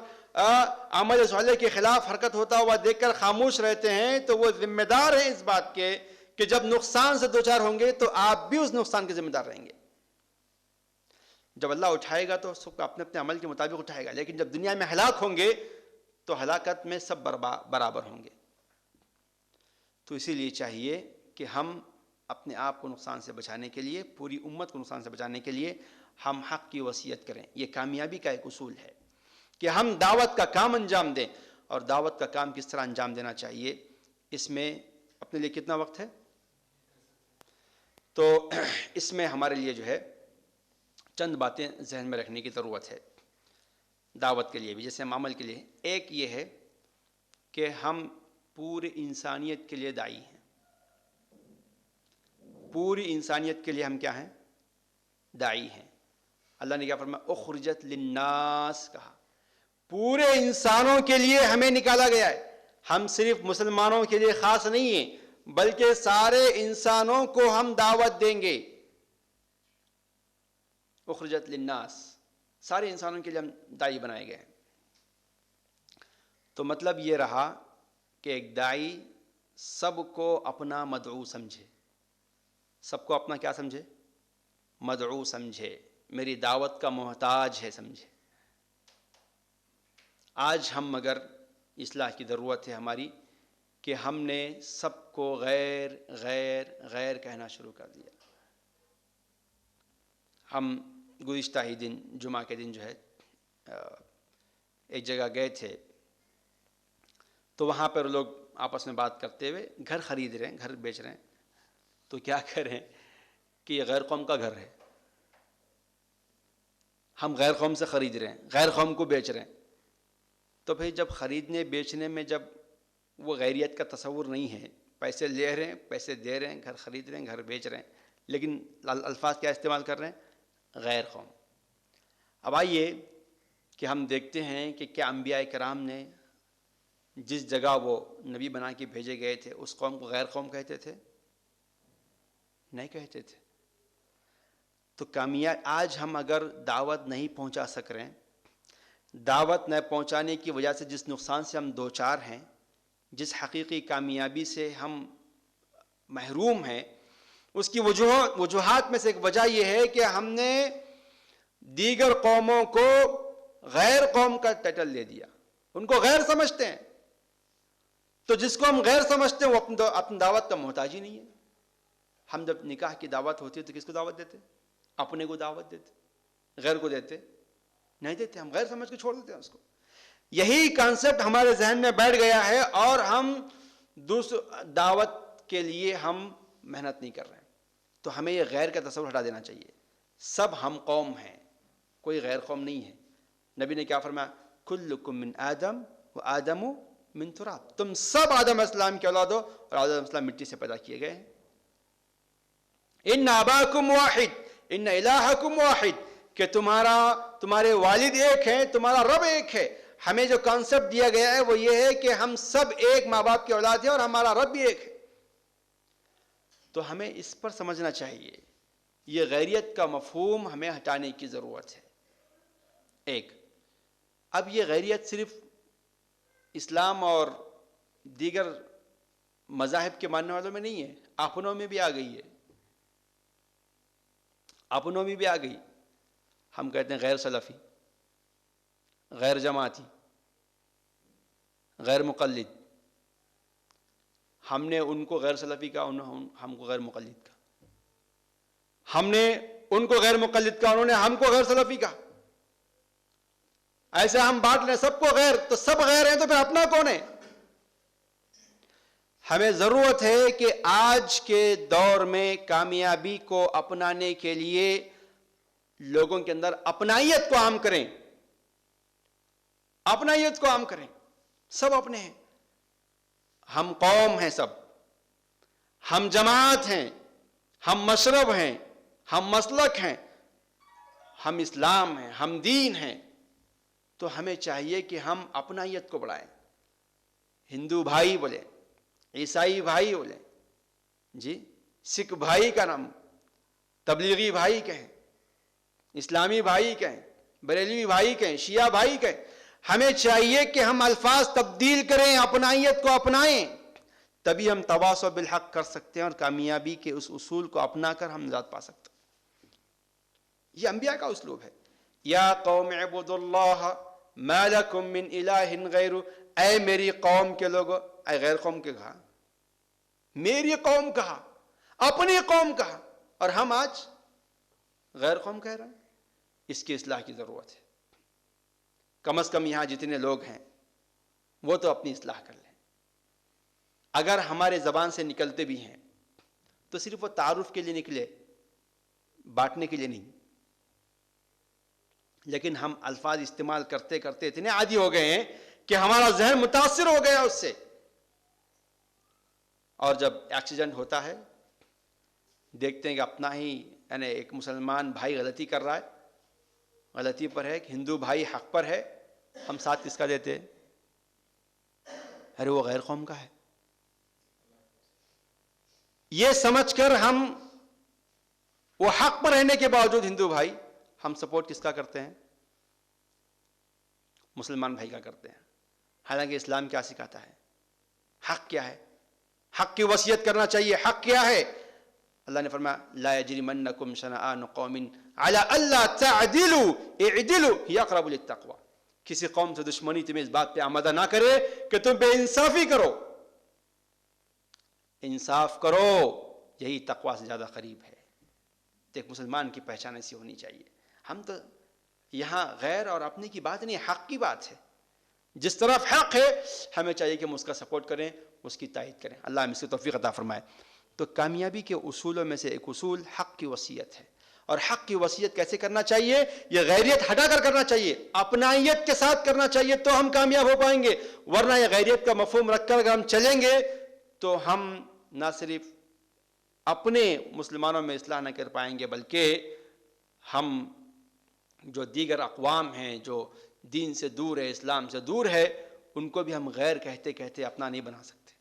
عمل صالح کے خلاف حرکت ہوتا ہوا دیکھ کر خاموش رہتے ہیں. تو وہ ذمہ دار ہیں اس بات کے کہ جب نقصان سے دوچار ہوں گے تو آپ بھی اس نقصان کے ذمہ دار رہیں گے. جب اللہ اٹھائے گا تو سب کو اپنے اپنے عمل کے مطابق اٹھائے گا، لیکن جب دنیا میں ہلاک ہوں گے تو ہلاکت میں سب برابر ہوں گے. تو اسی لیے چاہیے کہ ہم اپنے آپ کو نقصان سے بچانے کے لیے، پوری امت کو نقصان سے بچانے کے لیے ہم حق کی وصیت کریں. یہ کامیابی کا ایک اصول ہے کہ ہم دعوت کا کام انجام دیں. اور دعوت کا کام کس طرح انجام دینا چاہیے، اس میں اپنے لیے کتنا وقت ہے؟ تو اس میں ہمارے لیے جو ہے چند باتیں ذہن میں رکھنے کی ضرورت ہے دعوت کے لیے بھی، جیسے ہم عمل کے لیے. ایک یہ ہے کہ ہم پوری انسانیت کے لیے داعی ہیں. پوری انسانیت کے لیے ہم کیا ہیں؟ داعی ہیں. اللہ نے کیا فرمایا؟ اخرجت للناس کہا. پورے انسانوں کے لیے ہمیں نکالا گیا ہے. ہم صرف مسلمانوں کے لیے خاص نہیں ہیں، بلکہ سارے انسانوں کو ہم دعوت دیں گے. اخرجت للناس، سارے انسانوں کے لیے ہم داعی بنائے گئے ہیں. تو مطلب یہ رہا کہ ایک داعی سب کو اپنا مدعو سمجھے، سب کو اپنا کیا سمجھے؟ مدعو سمجھے، میری دعوت کا محتاج ہے سمجھے. آج ہم مگر اصلاح کی ضرورت ہے ہماری کہ ہم نے سب کو غیر غیر غیر کہنا شروع کر دیا. ہم گزشتہ ہی دن جمعہ کے دن جو ہے ایک جگہ گئے تھے، تو وہاں پر لوگ آپس میں بات کرتے ہوئے گھر خرید رہے ہیں، گھر بیچ رہے ہیں. تو کیا کریں کہ یہ غیر قوم کا گھر ہے، ہم غیر قوم سے خرید رہے ہیں، غیر قوم کو بیچ رہے ہیں. تو بھئی جب خریدنے بیچنے میں جب وہ غیریت کا تصور نہیں ہے، پیسے لے رہے ہیں، پیسے دے رہے ہیں، گھر خرید رہے ہیں، گھر بیچ رہے ہیں، لیکن الفاظ کیا استعمال کر رہے ہیں؟ غیر قوم. اب آئیے کہ ہم دیکھتے ہیں کہ کیا انبیاء کرام نے جس جگہ وہ نبی بنا کے بھیجے گئے تھے اس قوم کو غیر قوم کہتے تھے؟ نہیں کہتے تھے. تو کامیاب آج ہم اگر دعوت نہیں پہنچا سک رہے ہیں، دعوت نہ پہنچانے کی وجہ سے جس نقصان سے ہم دوچار ہیں، جس حقیقی کامیابی سے ہم محروم ہیں، اس کی وجوہات میں سے ایک وجہ یہ ہے کہ ہم نے دیگر قوموں کو غیر قوم کا ٹائٹل دے دیا، ان کو غیر سمجھتے ہیں. تو جس کو ہم غیر سمجھتے ہیں وہ اپنی دعوت کا محتاج ہی نہیں ہے. ہم جب نکاح کی دعوت ہوتی ہے تو کس کو دعوت دیتے؟ اپنے کو دعوت دیتے، غیر کو دیتے نہیں دیتے. ہم غیر سمجھ کے چھوڑ دیتے ہیں اس کو. یہی کانسیپٹ ہمارے ذہن میں بیٹھ گیا ہے اور ہم دعوت کے لیے ہم محنت نہیں کر رہے ہیں. تو ہمیں یہ غیر کا تصور ہٹا دینا چاہیے. سب ہم قوم ہیں، کوئی غیر قوم نہیں ہے. نبی نے کیا فرمایا؟ کلکم من آدم و آدم من تراب. تم سب آدم علیہ السلام کے اولاد ہو اور آدم علیہ السلام مٹی سے پیدا کیے گئے ہیں. ان اباکم واحد ان الہکم واحد، کہ تمہارے والد ایک ہیں، تمہارا رب ایک ہے. ہمیں جو کانسیپٹ دیا گیا ہے وہ یہ ہے کہ ہم سب ایک ماں باپ کے اولاد ہیں اور ہمارا رب بھی ایک ہے. تو ہمیں اس پر سمجھنا چاہیے. یہ غیریت کا مفہوم ہمیں ہٹانے کی ضرورت ہے. ایک اب یہ غیریت صرف اسلام اور دیگر مذاہب کے ماننے والوں میں نہیں ہے، اپنوں میں بھی آ گئی ہے. اپنوں میں بھی آ گئی. ہم کہتے ہیں غیر سلفی، غیر جماعتی، غیر مقلد. ہم نے ان کو غیر سلفی کہا، ہم کو غیر مقلد کہا. ہم نے ان کو غیر مقلد کہا، انہوں نے ہم کو غیر سلفی کہا. ایسے ہم بانٹ لیں سب کو غیر، تو سب غیر ہیں تو پھر اپنا کون ہے؟ ہمیں ضرورت ہے کہ آج کے دور میں کامیابی کو اپنانے کے لیے لوگوں کے اندر اپنائیت کو عام کریں. اپنائیت کو عام کریں. سب اپنے ہیں، ہم قوم ہیں، سب ہم جماعت ہیں، ہم مشرب ہیں، ہم مسلک ہیں، ہم اسلام ہیں، ہم دین ہیں. تو ہمیں چاہیے کہ ہم اپنائیت کو بڑھائیں. ہندو بھائی بولے، عیسائی بھائی بولے، جی سکھ بھائی کا نام، تبلیغی بھائی کہیں، اسلامی بھائی کہیں، بریلوی بھائی کہیں، شیعہ بھائی کہیں. ہمیں چاہیے کہ ہم الفاظ تبدیل کریں، اپنائیت کو اپنائیں. تبھی ہم تواصل بالحق کر سکتے ہیں اور کامیابی کے اس اصول کو اپنا کر ہم نجات پا سکتے ہیں. یہ انبیاء کا اسلوب ہے. یا قوم اعبدوا اللہ ما لکم من الہ غیر، اے میری قوم کے لوگوں. اے غیر قوم کے کہا، میری قوم کہا، اپنی قوم کہا، اور ہم آج غیر قوم کہہ رہے ہیں. اس کی اصلاح کی ضرورت ہے. کم از کم یہاں جتنے لوگ ہیں وہ تو اپنی اصلاح کر لیں. اگر ہمارے زبان سے نکلتے بھی ہیں تو صرف وہ تعارف کے لیے نکلے، بانٹنے کے لیے نہیں. لیکن ہم الفاظ استعمال کرتے کرتے اتنے عادی ہو گئے ہیں کہ ہمارا ذہن متاثر ہو گیا اس سے. اور جب ایکسیڈنٹ ہوتا ہے دیکھتے ہیں کہ اپنا ہی یعنی ایک مسلمان بھائی غلطی کر رہا ہے، غلطی پر ہے، ایک ہندو بھائی حق پر ہے، ہم ساتھ کس کا دیتے ہیں؟ ارے وہ غیر قوم کا ہے. یہ سمجھ کر ہم وہ حق پر رہنے کے باوجود ہندو بھائی، ہم سپورٹ کس کا کرتے ہیں؟ مسلمان بھائی کا کرتے ہیں. حالانکہ اسلام کیا سکھاتا ہے؟ حق کیا ہے؟ حق کی وصیت کرنا چاہیے. حق کیا ہے؟ اللہ نے فرمایا لا یجرمنکم شنآن قوم علی الا تعدلوا اعدلوا هی اقرب للتقوی. کسی قوم سے دشمنی تمہیں اس بات پہ آمادہ نہ کرے کہ تم بے انصافی کرو. انصاف کرو، یہی تقوی سے زیادہ قریب ہے. تو ایک مسلمان کی پہچان ایسی ہونی چاہیے. ہم تو یہاں غیر اور اپنے کی بات نہیں، حق کی بات ہے. جس طرف حق ہے ہمیں چاہیے کہ ہم اس کا سپورٹ کریں، اس کی تائید کریں. اللہ ہم اس کی توفیق عطا فرمائے. تو کامیابی کے اصولوں میں سے ایک اصول حق کی وصیت ہے. اور حق کی وصیت کیسے کرنا چاہیے؟ یہ غیریت ہٹا کر کرنا چاہیے، اپنائیت کے ساتھ کرنا چاہیے، تو ہم کامیاب ہو پائیں گے. ورنہ یہ غیریت کا مفہوم رکھ کر اگر ہم چلیں گے تو ہم نہ صرف اپنے مسلمانوں میں اصلاح نہ کر پائیں گے، بلکہ ہم جو دیگر اقوام ہیں جو دین سے دور ہے، اسلام سے دور ہے، ان کو بھی ہم غیر کہتے کہتے اپنا نہیں بنا سکتے.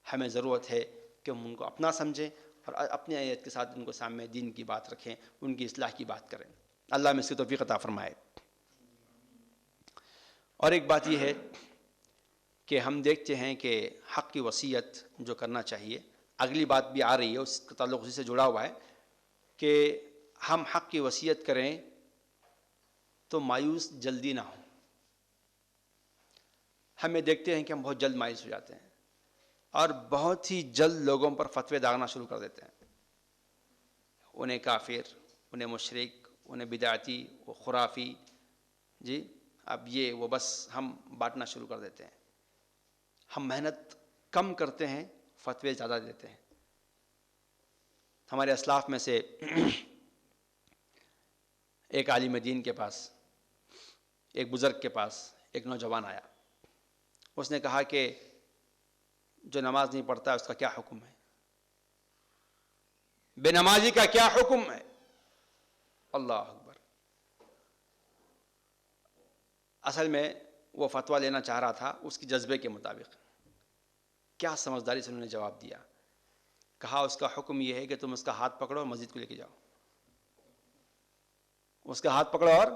ہمیں ضرورت ہے کہ ہم ان کو اپنا سمجھیں اور اپنی آیت کے ساتھ ان کو سامنے دین کی بات رکھیں، ان کی اصلاح کی بات کریں. اللہ ہمیں اس کی توفیق عطا فرمائے. اور ایک بات یہ ہے کہ ہم دیکھتے ہیں کہ حق کی وصیت جو کرنا چاہیے، اگلی بات بھی آ رہی ہے اس کا تعلق اسی سے جڑا ہوا ہے کہ ہم حق کی وصیت کریں تو مایوس جلدی نہ ہوں. ہمیں دیکھتے ہیں کہ ہم بہت جلد مایوس ہو جاتے ہیں اور بہت ہی جلد لوگوں پر فتوے داغنا شروع کر دیتے ہیں. انہیں کافر، انہیں مشرک، انہیں بدعتی، وہ خرافی، جی اب یہ وہ، بس ہم بانٹنا شروع کر دیتے ہیں. ہم محنت کم کرتے ہیں، فتوے زیادہ دیتے ہیں. ہمارے اسلاف میں سے ایک عالم دین کے پاس، ایک بزرگ کے پاس ایک نوجوان آیا. اس نے کہا کہ جو نماز نہیں پڑھتا اس کا کیا حکم ہے؟ بے نمازی کا کیا حکم ہے؟ اللہ اکبر. اصل میں وہ فتویٰ لینا چاہ رہا تھا اس کی جذبے کے مطابق. کیا سمجھداری سے انہوں نے جواب دیا. کہا اس کا حکم یہ ہے کہ تم اس کا ہاتھ پکڑو اور مسجد کو لے کے جاؤ. اس کا ہاتھ پکڑو اور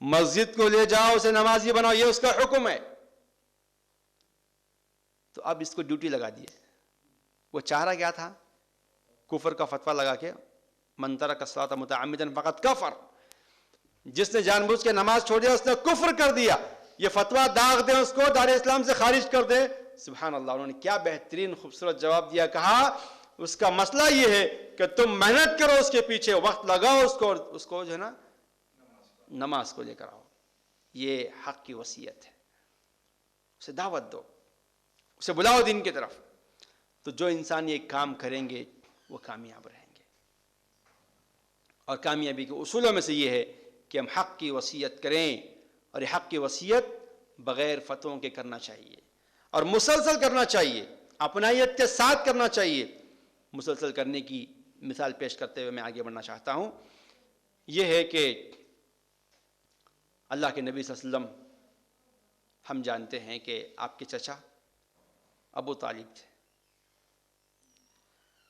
مسجد کو لے جاؤ، اسے نمازی بناؤ، یہ اس کا حکم ہے. تو اب اس کو ڈیوٹی لگا دی ہے. وہ چاہ رہا کیا تھا؟ کفر کا فتویٰ لگا کے من ترک الصلاۃ متعمدا فقد کفر. جس نے جان بوجھ کے نماز چھوڑ دیا اس نے کفر کر دیا، یہ فتویٰ داغ دیں اس کو، دار اسلام سے خارج کر دیں۔ سبحان اللہ، انہوں نے کیا بہترین خوبصورت جواب دیا، کہا اس کا مسئلہ یہ ہے کہ تم محنت کرو اس کے پیچھے، وقت لگاؤ اس کو جو ہے نا نماز کو لے کر آؤ۔ یہ حق کی وصیت ہے، اسے دعوت دو، اسے بلاؤ دین کی طرف۔ تو جو انسان یہ کام کریں گے وہ کامیاب رہیں گے۔ اور کامیابی کے اصولوں میں سے یہ ہے کہ ہم حق کی وصیت کریں، اور یہ حق کی وصیت بغیر فتووں کے کرنا چاہیے، اور مسلسل کرنا چاہیے، اپنائیت کے ساتھ کرنا چاہیے۔ مسلسل کرنے کی مثال پیش کرتے ہوئے میں آگے بڑھنا چاہتا ہوں، یہ ہے کہ اللہ کے نبی صلی اللہ علیہ وسلم، ہم جانتے ہیں کہ آپ کے چچا ابو طالب تھے،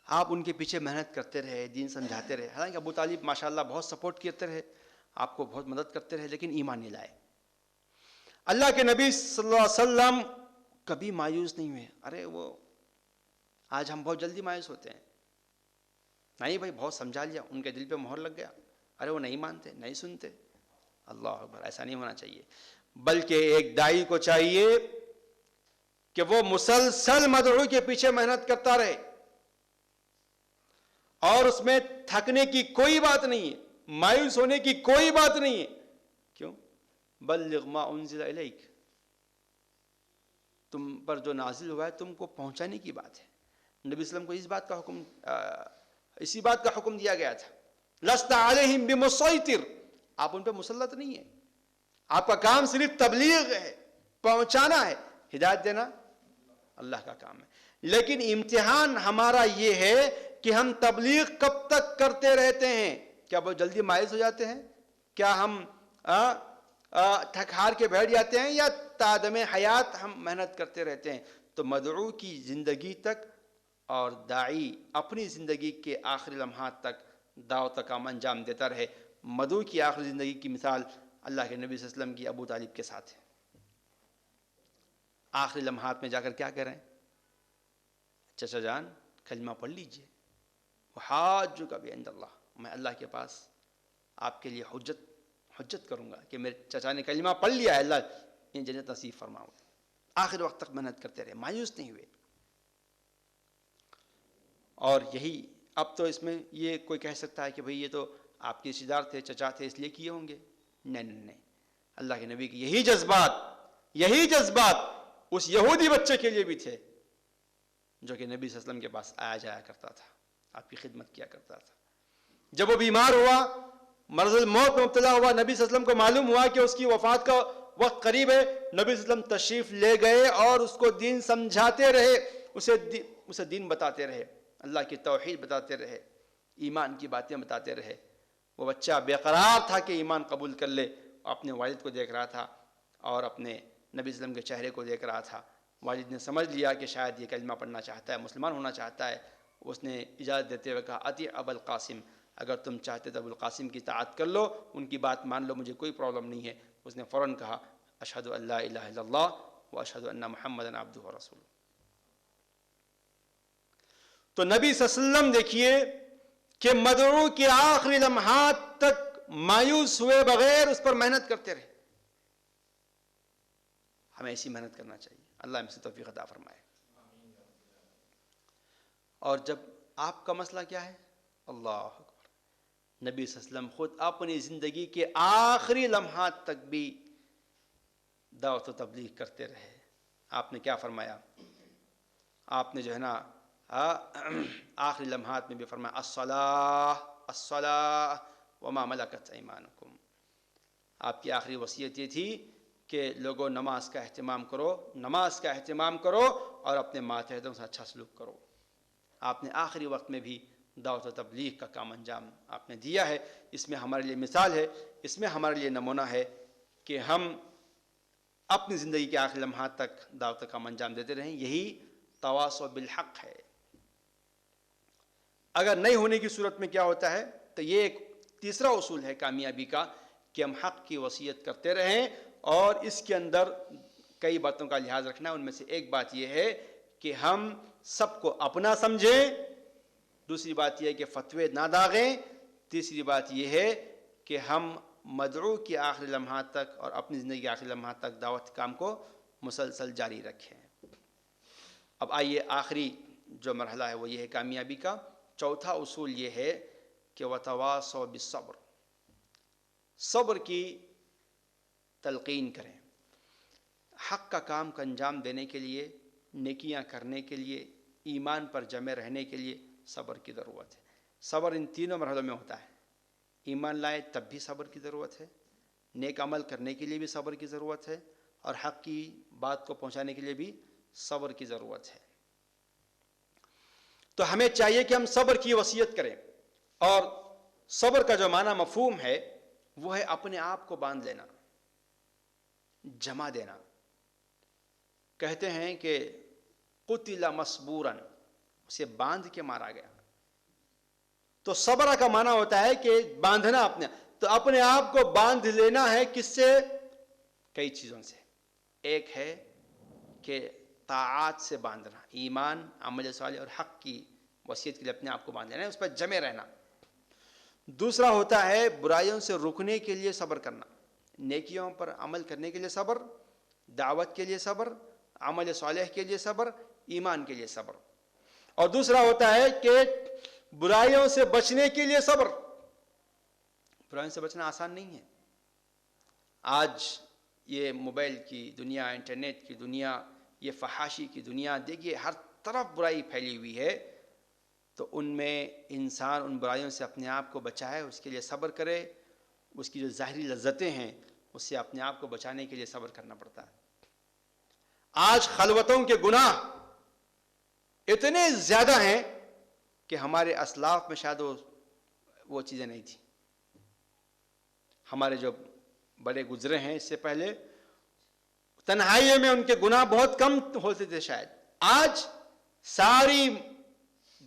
آپ ان کے پیچھے محنت کرتے رہے، دین سمجھاتے رہے۔ حالانکہ ابو طالب ماشاءاللہ بہت سپورٹ کرتے رہے، آپ کو بہت مدد کرتے رہے، لیکن ایمان نہیں لائے۔ اللہ کے نبی صلی اللہ علیہ وسلم کبھی مایوس نہیں ہوئے۔ ارے وہ آج ہم بہت جلدی مایوس ہوتے ہیں، نہیں بھائی بہت سمجھا لیا، ان کے دل پہ مہر لگ گیا، ارے وہ نہیں مانتے، نہیں سنتے۔ اللہ اکبر، ایسا نہیں ہونا چاہیے۔ بلکہ ایک داعی کو چاہیے کہ وہ مسلسل مدعو کے پیچھے محنت کرتا رہے، اور اس میں تھکنے کی کوئی بات نہیں ہے، مایوس ہونے کی کوئی بات نہیں ہے۔ کیوں؟ بلغ ما انزل الیک، تم پر جو نازل ہوا ہے تم کو پہنچانے کی بات ہے۔ نبی صلی اللہ علیہ وسلم کو اسی بات کا حکم دیا گیا تھا، لست علیہم بمسیطر، آپ ان پہ مسلط نہیں ہیں، آپ کا کام صرف تبلیغ ہے، پہنچانا ہے، ہدایت دینا اللہ کا کام ہے۔ لیکن امتحان ہمارا یہ ہے کہ ہم تبلیغ کب تک کرتے رہتے ہیں؟ کیا بہت جلدی مایوس ہو جاتے ہیں؟ کیا ہم تھک ہار کے بیٹھ جاتے ہیں، یا تادم حیات ہم محنت کرتے رہتے ہیں؟ تو مدعو کی زندگی تک اور داعی اپنی زندگی کے آخری لمحات تک دعوت کا کام انجام دیتا رہے۔ مدعو کی آخری زندگی کی مثال اللہ کے نبی صلی اللہ علیہ وسلم کی ابو طالب کے ساتھ ہے۔ آخری لمحات میں جا کر کیا کہہ رہے ہیں؟ چچا جان کلمہ پڑھ لیجئے، وحاجک بعند اللہ، میں اللہ کے پاس آپ کے لیے حجت کروں گا کہ میرے چچا نے کلمہ پڑھ لیا ہے، اللہ انہیں جنت نصیب فرماؤ۔ آخر وقت تک محنت کرتے رہے، مایوس نہیں ہوئے۔ اور یہی اب تو اس میں یہ کوئی کہہ سکتا ہے کہ بھئی یہ تو آپ کے رشتہ دار تھے، چچا تھے، اس لیے کیے ہوں گے۔ نہیں، اللہ کے نبی کی یہی جذبات اس یہودی بچے کے لیے بھی تھے جو کہ نبی صلی اللہ علیہ وسلم کے پاس آیا جایا کرتا تھا، آپ کی خدمت کیا کرتا تھا۔ جب وہ بیمار ہوا، مرض الموت میں مبتلا ہوا، نبی صلی اللہ علیہ وسلم کو معلوم ہوا کہ اس کی وفات کا وقت قریب ہے، نبی صلی اللہ علیہ وسلم تشریف لے گئے اور اس کو دین سمجھاتے رہے، اسے دین بتاتے رہے، اللہ کی توحید بتاتے رہے، ایمان کی باتیں بتاتے رہے۔ وہ بچہ بے قرار تھا کہ ایمان قبول کر لے، اپنے والد کو دیکھ رہا تھا اور اپنے نبی صلی اللہ علیہ وسلم کے چہرے کو دیکھ رہا تھا۔ والد نے سمجھ لیا کہ شاید یہ کلمہ پڑھنا چاہتا ہے، مسلمان ہونا چاہتا ہے۔ اس نے اجازت دیتے ہوئے کہا اطیع ابا القاسم، اگر تم چاہتے تو ابو القاسم کی اطاعت کر لو، ان کی بات مان لو، مجھے کوئی پرابلم نہیں ہے۔ اس نے فوراً کہا اشہد ان لا الہ الا اللہ واشہد ان محمدا عبدہ ورسولہ۔ تو نبی صلی اللہ علیہ وسلم دیکھیے کہ مدعو کے آخری لمحات تک مایوس ہوئے بغیر اس پر محنت کرتے رہے۔ ہمیں ایسی محنت کرنا چاہیے، اللہ ہم سے توفیق عطا فرمائے۔ اور جب آپ کا مسئلہ کیا ہے؟ اللہ اکبر، نبی صلی اللہ علیہ وسلم خود اپنی زندگی کے آخری لمحات تک بھی دعوت و تبلیغ کرتے رہے۔ آپ نے کیا فرمایا؟ آپ نے جو ہے نا آخری لمحات میں بھی فرمایا الصلاۃ وما ملکت ایمانکم۔ آپ کی آخری وصیت یہ تھی کہ لوگوں نماز کا اہتمام کرو اور اپنے ماتحتوں سے اچھا سلوک کرو۔ آپ نے آخری وقت میں بھی دعوت و تبلیغ کا کام انجام آپ نے دیا ہے۔ اس میں ہمارے لیے مثال ہے، اس میں ہمارے لیے نمونہ ہے کہ ہم اپنی زندگی کے آخری لمحات تک دعوت کا کام انجام دیتے رہیں۔ یہی تواصی بالحق ہے۔ اگر نہیں ہونے کی صورت میں کیا ہوتا ہے؟ تو یہ ایک تیسرا اصول ہے کامیابی کا کہ ہم حق کی وصیت کرتے رہیں، اور اس کے اندر کئی باتوں کا لحاظ رکھنا ہے۔ ان میں سے ایک بات یہ ہے کہ ہم سب کو اپنا سمجھیں، دوسری بات یہ ہے کہ فتوے نہ داغیں، تیسری بات یہ ہے کہ ہم مدعو کی آخری لمحات تک اور اپنی زندگی کے آخری لمحات تک دعوت کام کو مسلسل جاری رکھیں۔ اب آئیے آخری جو مرحلہ ہے وہ یہ ہے کامیابی کا۔ چوتھا اصول یہ ہے کہ وتواصوا بالصبر، صبر کی تلقین کریں۔ حق کا کام کا انجام دینے کے لیے، نیکیاں کرنے کے لیے، ایمان پر جمے رہنے کے لیے صبر کی ضرورت ہے۔ صبر ان تینوں مرحلوں میں ہوتا ہے۔ ایمان لائے تب بھی صبر کی ضرورت ہے، نیک عمل کرنے کے لیے بھی صبر کی ضرورت ہے، اور حق کی بات کو پہنچانے کے لیے بھی صبر کی ضرورت ہے۔ تو ہمیں چاہیے کہ ہم صبر کی وصیت کریں، اور صبر کا جو معنی مفہوم ہے وہ ہے اپنے آپ کو باندھ لینا، جمع دینا۔ کہتے ہیں کہ قتل مسبورا، اسے باندھ کے مارا گیا۔ تو صبر کا معنی ہوتا ہے کہ باندھنا اپنے، تو اپنے آپ کو باندھ لینا ہے کس سے؟ کئی چیزوں سے۔ ایک ہے کہ طاعات سے باندھنا، ایمان، عمل صالح اور حق کی وصیت کے لیے اپنے آپ کو باندھ لینا ہے، اس پر جمے رہنا۔ دوسرا ہوتا ہے برائیوں سے رکنے کے لیے صبر کرنا، نیکیوں پر عمل کرنے کے لیے صبر، دعوت کے لیے صبر، عمل صالح کے لیے صبر، ایمان کے لیے صبر۔ اور دوسرا ہوتا ہے کہ برائیوں سے بچنے کے لیے صبر۔ برائیوں سے بچنا آسان نہیں ہے۔ آج یہ موبائل کی دنیا، انٹرنیٹ کی دنیا، یہ فحاشی کی دنیا، دیکھیے ہر طرف برائی پھیلی ہوئی ہے۔ تو ان میں انسان ان برائیوں سے اپنے آپ کو بچائے، اس کے لیے صبر کرے۔ اس کی جو ظاہری لذتیں ہیں اس سے اپنے آپ کو بچانے کے لیے صبر کرنا پڑتا ہے۔ آج خلوتوں کے گناہ اتنے زیادہ ہیں کہ ہمارے اسلاف میں شاید وہ چیزیں نہیں تھیں۔ ہمارے جو بڑے گزرے ہیں اس سے پہلے، تنہائی میں ان کے گناہ بہت کم ہوتے تھے شاید۔ آج ساری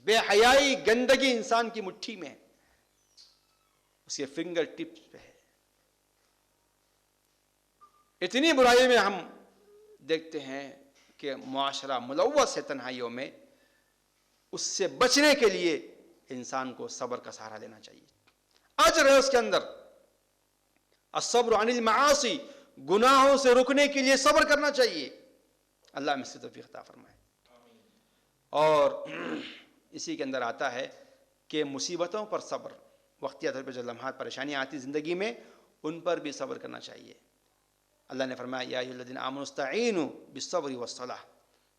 بے حیائی، گندگی انسان کی مٹھی میں ہے، اس کے فنگر ٹپس پہ ہے۔ اتنی برائی میں ہم دیکھتے ہیں کہ معاشرہ ملوث ہے تنہائیوں میں۔ اس سے بچنے کے لیے انسان کو صبر کا سہارا لینا چاہیے۔ اجر ہے اس کے اندر۔ الصبر عن المعاصی، گناہوں سے رکنے کے لیے صبر کرنا چاہیے۔ اللہ ہمیں سے توفیق عطا فرمائے۔ اور اسی کے اندر آتا ہے کہ مصیبتوں پر صبر، وقتیہ طور پہ جو لمحات پریشانیاں آتی زندگی میں، ان پر بھی صبر کرنا چاہیے۔ اللہ نے فرمایا یا ایھا الذین آمنوا استعینوا بالصبر والصلاۃ،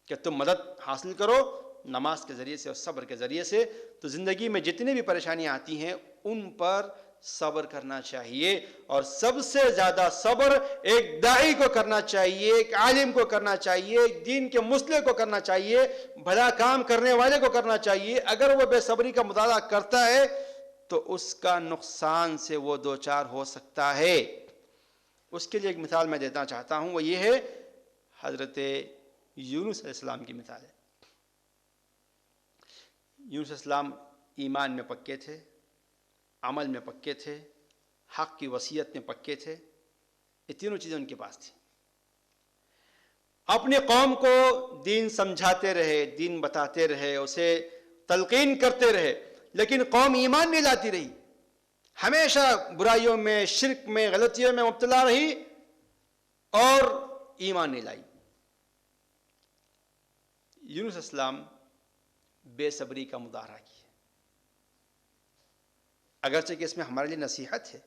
کہ تم مدد حاصل کرو نماز کے ذریعے سے اور صبر کے ذریعے سے۔ تو زندگی میں جتنی بھی پریشانیاں آتی ہیں ان پر صبر کرنا چاہیے، اور سب سے زیادہ صبر ایک داعی کو کرنا چاہیے، ایک عالم کو کرنا چاہیے، ایک دین کے مصلح کو کرنا چاہیے، بھلا کام کرنے والے کو کرنا چاہیے۔ اگر وہ بے صبری کا مطالعہ کرتا ہے تو اس کا نقصان سے وہ دوچار ہو سکتا ہے۔ اس کے لیے ایک مثال میں دینا چاہتا ہوں، وہ یہ ہے حضرت یونس علیہ السلام کی مثال ہے۔ یونس علیہ السلام ایمان میں پکے تھے، عمل میں پکے تھے، حق کی وصیت میں پکے تھے، یہ تینوں چیزیں ان کے پاس تھیں۔ اپنی قوم کو دین سمجھاتے رہے، دین بتاتے رہے، اسے تلقین کرتے رہے، لیکن قوم ایمان نہیں لاتی رہی، ہمیشہ برائیوں میں، شرک میں، غلطیوں میں مبتلا رہی اور ایمان نہیں لائی۔ یونس علیہ السلام بے صبری کا مظاہرہ کیا، اگرچہ کہ اس میں ہمارے لیے نصیحت ہے،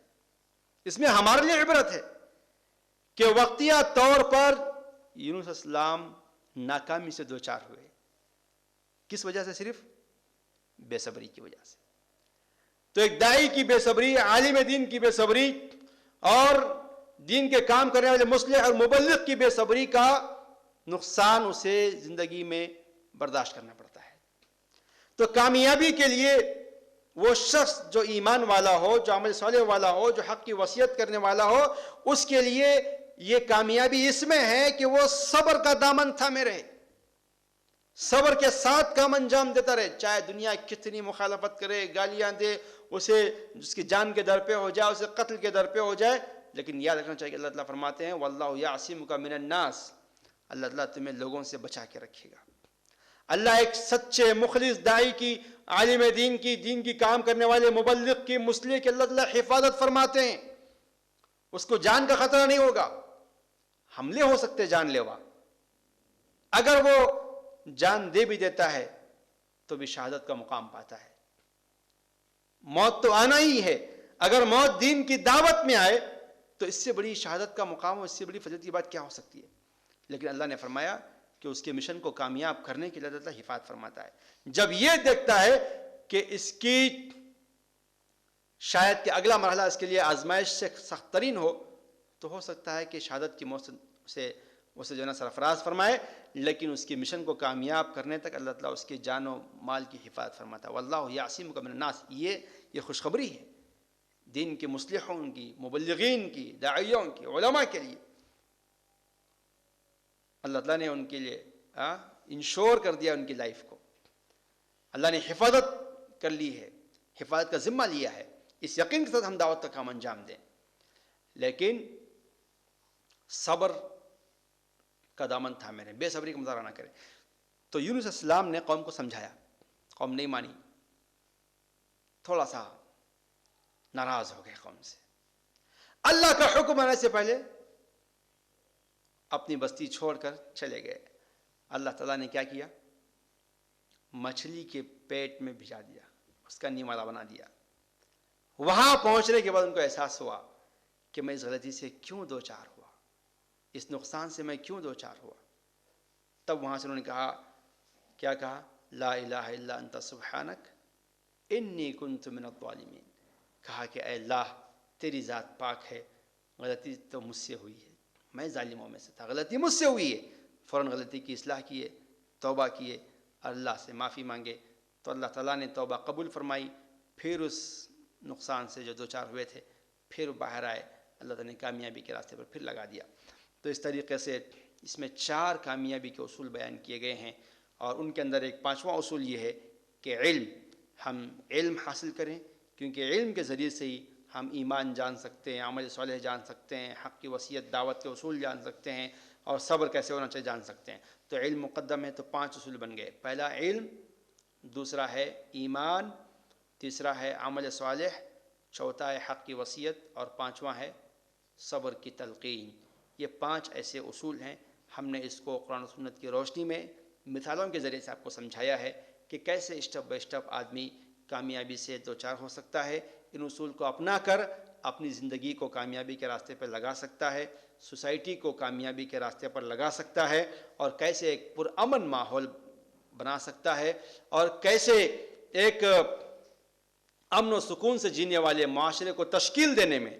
اس میں ہمارے لیے عبرت ہے کہ وقتیہ طور پر یونس علیہ السلام ناکامی سے دوچار ہوئے۔ کس وجہ سے؟ صرف بے صبری کی وجہ سے۔ تو ایک داعی کی بے صبری، عالم دین کی بے صبری، اور دین کے کام کرنے والے مصلح اور مبلغ کی بے صبری کا نقصان اسے زندگی میں برداشت کرنا پڑتا ہے۔ تو کامیابی کے لیے وہ شخص جو ایمان والا ہو، جو عمل صالح والا ہو، جو حق کی وصیت کرنے والا ہو، اس کے لیے یہ کامیابی اس میں ہے کہ وہ صبر کا دامن تھامے رہے، صبر کے ساتھ کام انجام دیتا رہے، چاہے دنیا کتنی مخالفت کرے، گالیاں دے، اسے اس کی جان کے در پہ ہو جائے، اسے قتل کے در پہ ہو جائے، لیکن یاد رکھنا چاہیے کہ اللہ تعالیٰ فرماتے ہیں وَاللَّهُ يَعْصِمُكَ مِنَ النَّاسِ، اللہ تعالیٰ تمہیں لوگوں سے بچا کے رکھے گا۔ اللہ ایک سچے مخلص داعی کی، عالم دین کی، دین کی کام کرنے والے مبلغ کی، مصلح کی اللہ تعالیٰ حفاظت فرماتے ہیں۔ اس کو جان کا خطرہ نہیں ہوگا. حملے ہو سکتے جان لیوا. اگر وہ جان دے بھی دیتا ہے تو بھی شہادت کا مقام پاتا ہے. موت تو آنا ہی ہے. اگر موت دین کی دعوت میں آئے تو اس سے بڑی شہادت کا مقام اور اس سے بڑی فضیلت کی بات کیا ہو سکتی ہے. لیکن اللہ نے فرمایا کہ اس کے مشن کو کامیاب کرنے کے لیے اللہ تعالیٰ حفاظت فرماتا ہے. جب یہ دیکھتا ہے کہ اس کی شاید کہ اگلا مرحلہ اس کے لیے آزمائش سے سخت ترین ہو تو ہو سکتا ہے کہ شہادت کی موت سے اسے جو ہے نا سرفراز فرمائے. لیکن اس کے مشن کو کامیاب کرنے تک اللہ تعالیٰ اس کے جان و مال کی حفاظت فرماتا ہے. واللہ یعصمک من الناس. یہ خوشخبری ہے دین کے مصلحوں کی, مبلغین کی, داعیوں کی, علماء کے لیے. اللہ تعالیٰ نے ان کے لیے انشور کر دیا ان کی لائف کو. اللہ نے حفاظت کر لی ہے, حفاظت کا ذمہ لیا ہے. اس یقین کے ساتھ ہم دعوت کا کام انجام دیں. لیکن صبر کا دامن تھامے رہیں, بے صبری کا مظاہرہ نہ کریں. تو یونس علیہ السلام نے قوم کو سمجھایا, قوم نہیں مانی, تھوڑا سا ناراض ہو گئے قوم سے. اللہ کا حکم آنے سے پہلے اپنی بستی چھوڑ کر چلے گئے. اللہ تعالیٰ نے کیا کیا؟ مچھلی کے پیٹ میں بھجا دیا, اس کا نیمالا بنا دیا. وہاں پہنچنے کے بعد ان کو احساس ہوا کہ میں اس غلطی سے کیوں دو چار ہوا, اس نقصان سے میں کیوں دو چار ہوا. تب وہاں سے انہوں نے کہا, کیا کہا؟ لا الہ الا انت سبحانک انی کنت من الظالمین. کہا کہ اے اللہ تیری ذات پاک ہے, غلطی تو مجھ سے ہوئی ہے, میں ظالموں میں سے تھا, غلطی مجھ سے ہوئی ہے. فوراً غلطی کی اصلاح کیے, توبہ کیے, اللہ سے معافی مانگے. تو اللہ تعالیٰ نے توبہ قبول فرمائی. پھر اس نقصان سے جو دو چار ہوئے تھے پھر باہر آئے. اللہ تعالیٰ نے کامیابی کے راستے پر پھر لگا دیا. تو اس طریقے سے اس میں 4 کامیابی کے اصول بیان کیے گئے ہیں. اور ان کے اندر ایک 5واں اصول یہ ہے کہ ہم علم حاصل کریں, کیونکہ علم کے ذریعے سے ہی ہم ایمان جان سکتے ہیں, عمل صالح جان سکتے ہیں, حق کی وصیت دعوت کے اصول جان سکتے ہیں, اور صبر کیسے ہونا چاہیے جان سکتے ہیں. تو علم مقدم ہے, تو 5 اصول بن گئے. پہلا علم, دوسرا ہے ایمان, تیسرا ہے عمل صالح, چوتھا ہے حق کی وصیت, اور 5واں ہے صبر کی تلقین. یہ 5 ایسے اصول ہیں. ہم نے اس کو قرآن و سنت کی روشنی میں مثالوں کے ذریعے سے آپ کو سمجھایا ہے کہ کیسے اسٹیپ بائی اسٹیپ آدمی کامیابی سے دو چار ہو سکتا ہے. ان اصول کو اپنا کر اپنی زندگی کو کامیابی کے راستے پر لگا سکتا ہے, سوسائٹی کو کامیابی کے راستے پر لگا سکتا ہے, اور کیسے ایک پرامن ماحول بنا سکتا ہے, اور کیسے ایک امن و سکون سے جینے والے معاشرے کو تشکیل دینے میں,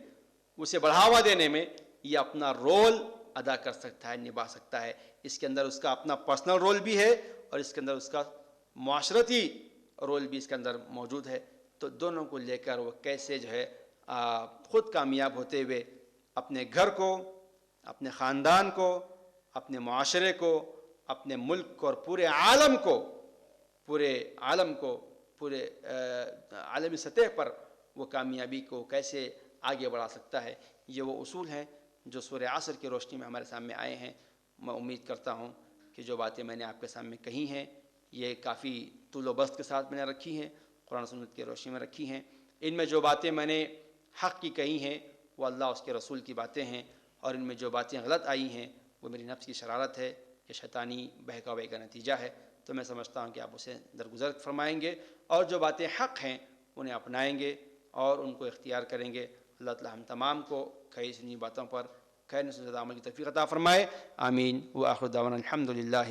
اسے بڑھاوا دینے میں یہ اپنا رول ادا کر سکتا ہے, نبھا سکتا ہے. اس کے اندر اس کا اپنا پرسنل رول بھی ہے اور اس کے اندر اس کا معاشرتی رول بھی اس کے اندر موجود ہے. تو دونوں کو لے کر وہ کیسے جو ہے خود کامیاب ہوتے ہوئے اپنے گھر کو, اپنے خاندان کو, اپنے معاشرے کو, اپنے ملک کو, اور پورے عالم کو پورے عالمی سطح پر وہ کامیابی کو کیسے آگے بڑھا سکتا ہے. یہ وہ اصول ہیں جو سورہ عصر کی روشنی میں ہمارے سامنے آئے ہیں. میں امید کرتا ہوں کہ جو باتیں میں نے آپ کے سامنے کہی ہیں یہ کافی طول و بست کے ساتھ میں نے رکھی ہیں, قرآن و سنت کی روشنی میں رکھی ہیں. ان میں جو باتیں میں نے حق کی کہی ہیں وہ اللہ اس کے رسول کی باتیں ہیں, اور ان میں جو باتیں غلط آئی ہیں وہ میری نفس کی شرارت ہے, یہ شیطانی بہکاوے کا نتیجہ ہے. تو میں سمجھتا ہوں کہ آپ اسے درگزر فرمائیں گے اور جو باتیں حق ہیں انہیں اپنائیں گے اور ان کو اختیار کریں گے. اللہ تعالی ہم تمام کو کئی سنی باتوں پر خیر سے زیادہ عمل کی توفیق عطا فرمائے. آمین. وآخر دعوانا الحمد للہ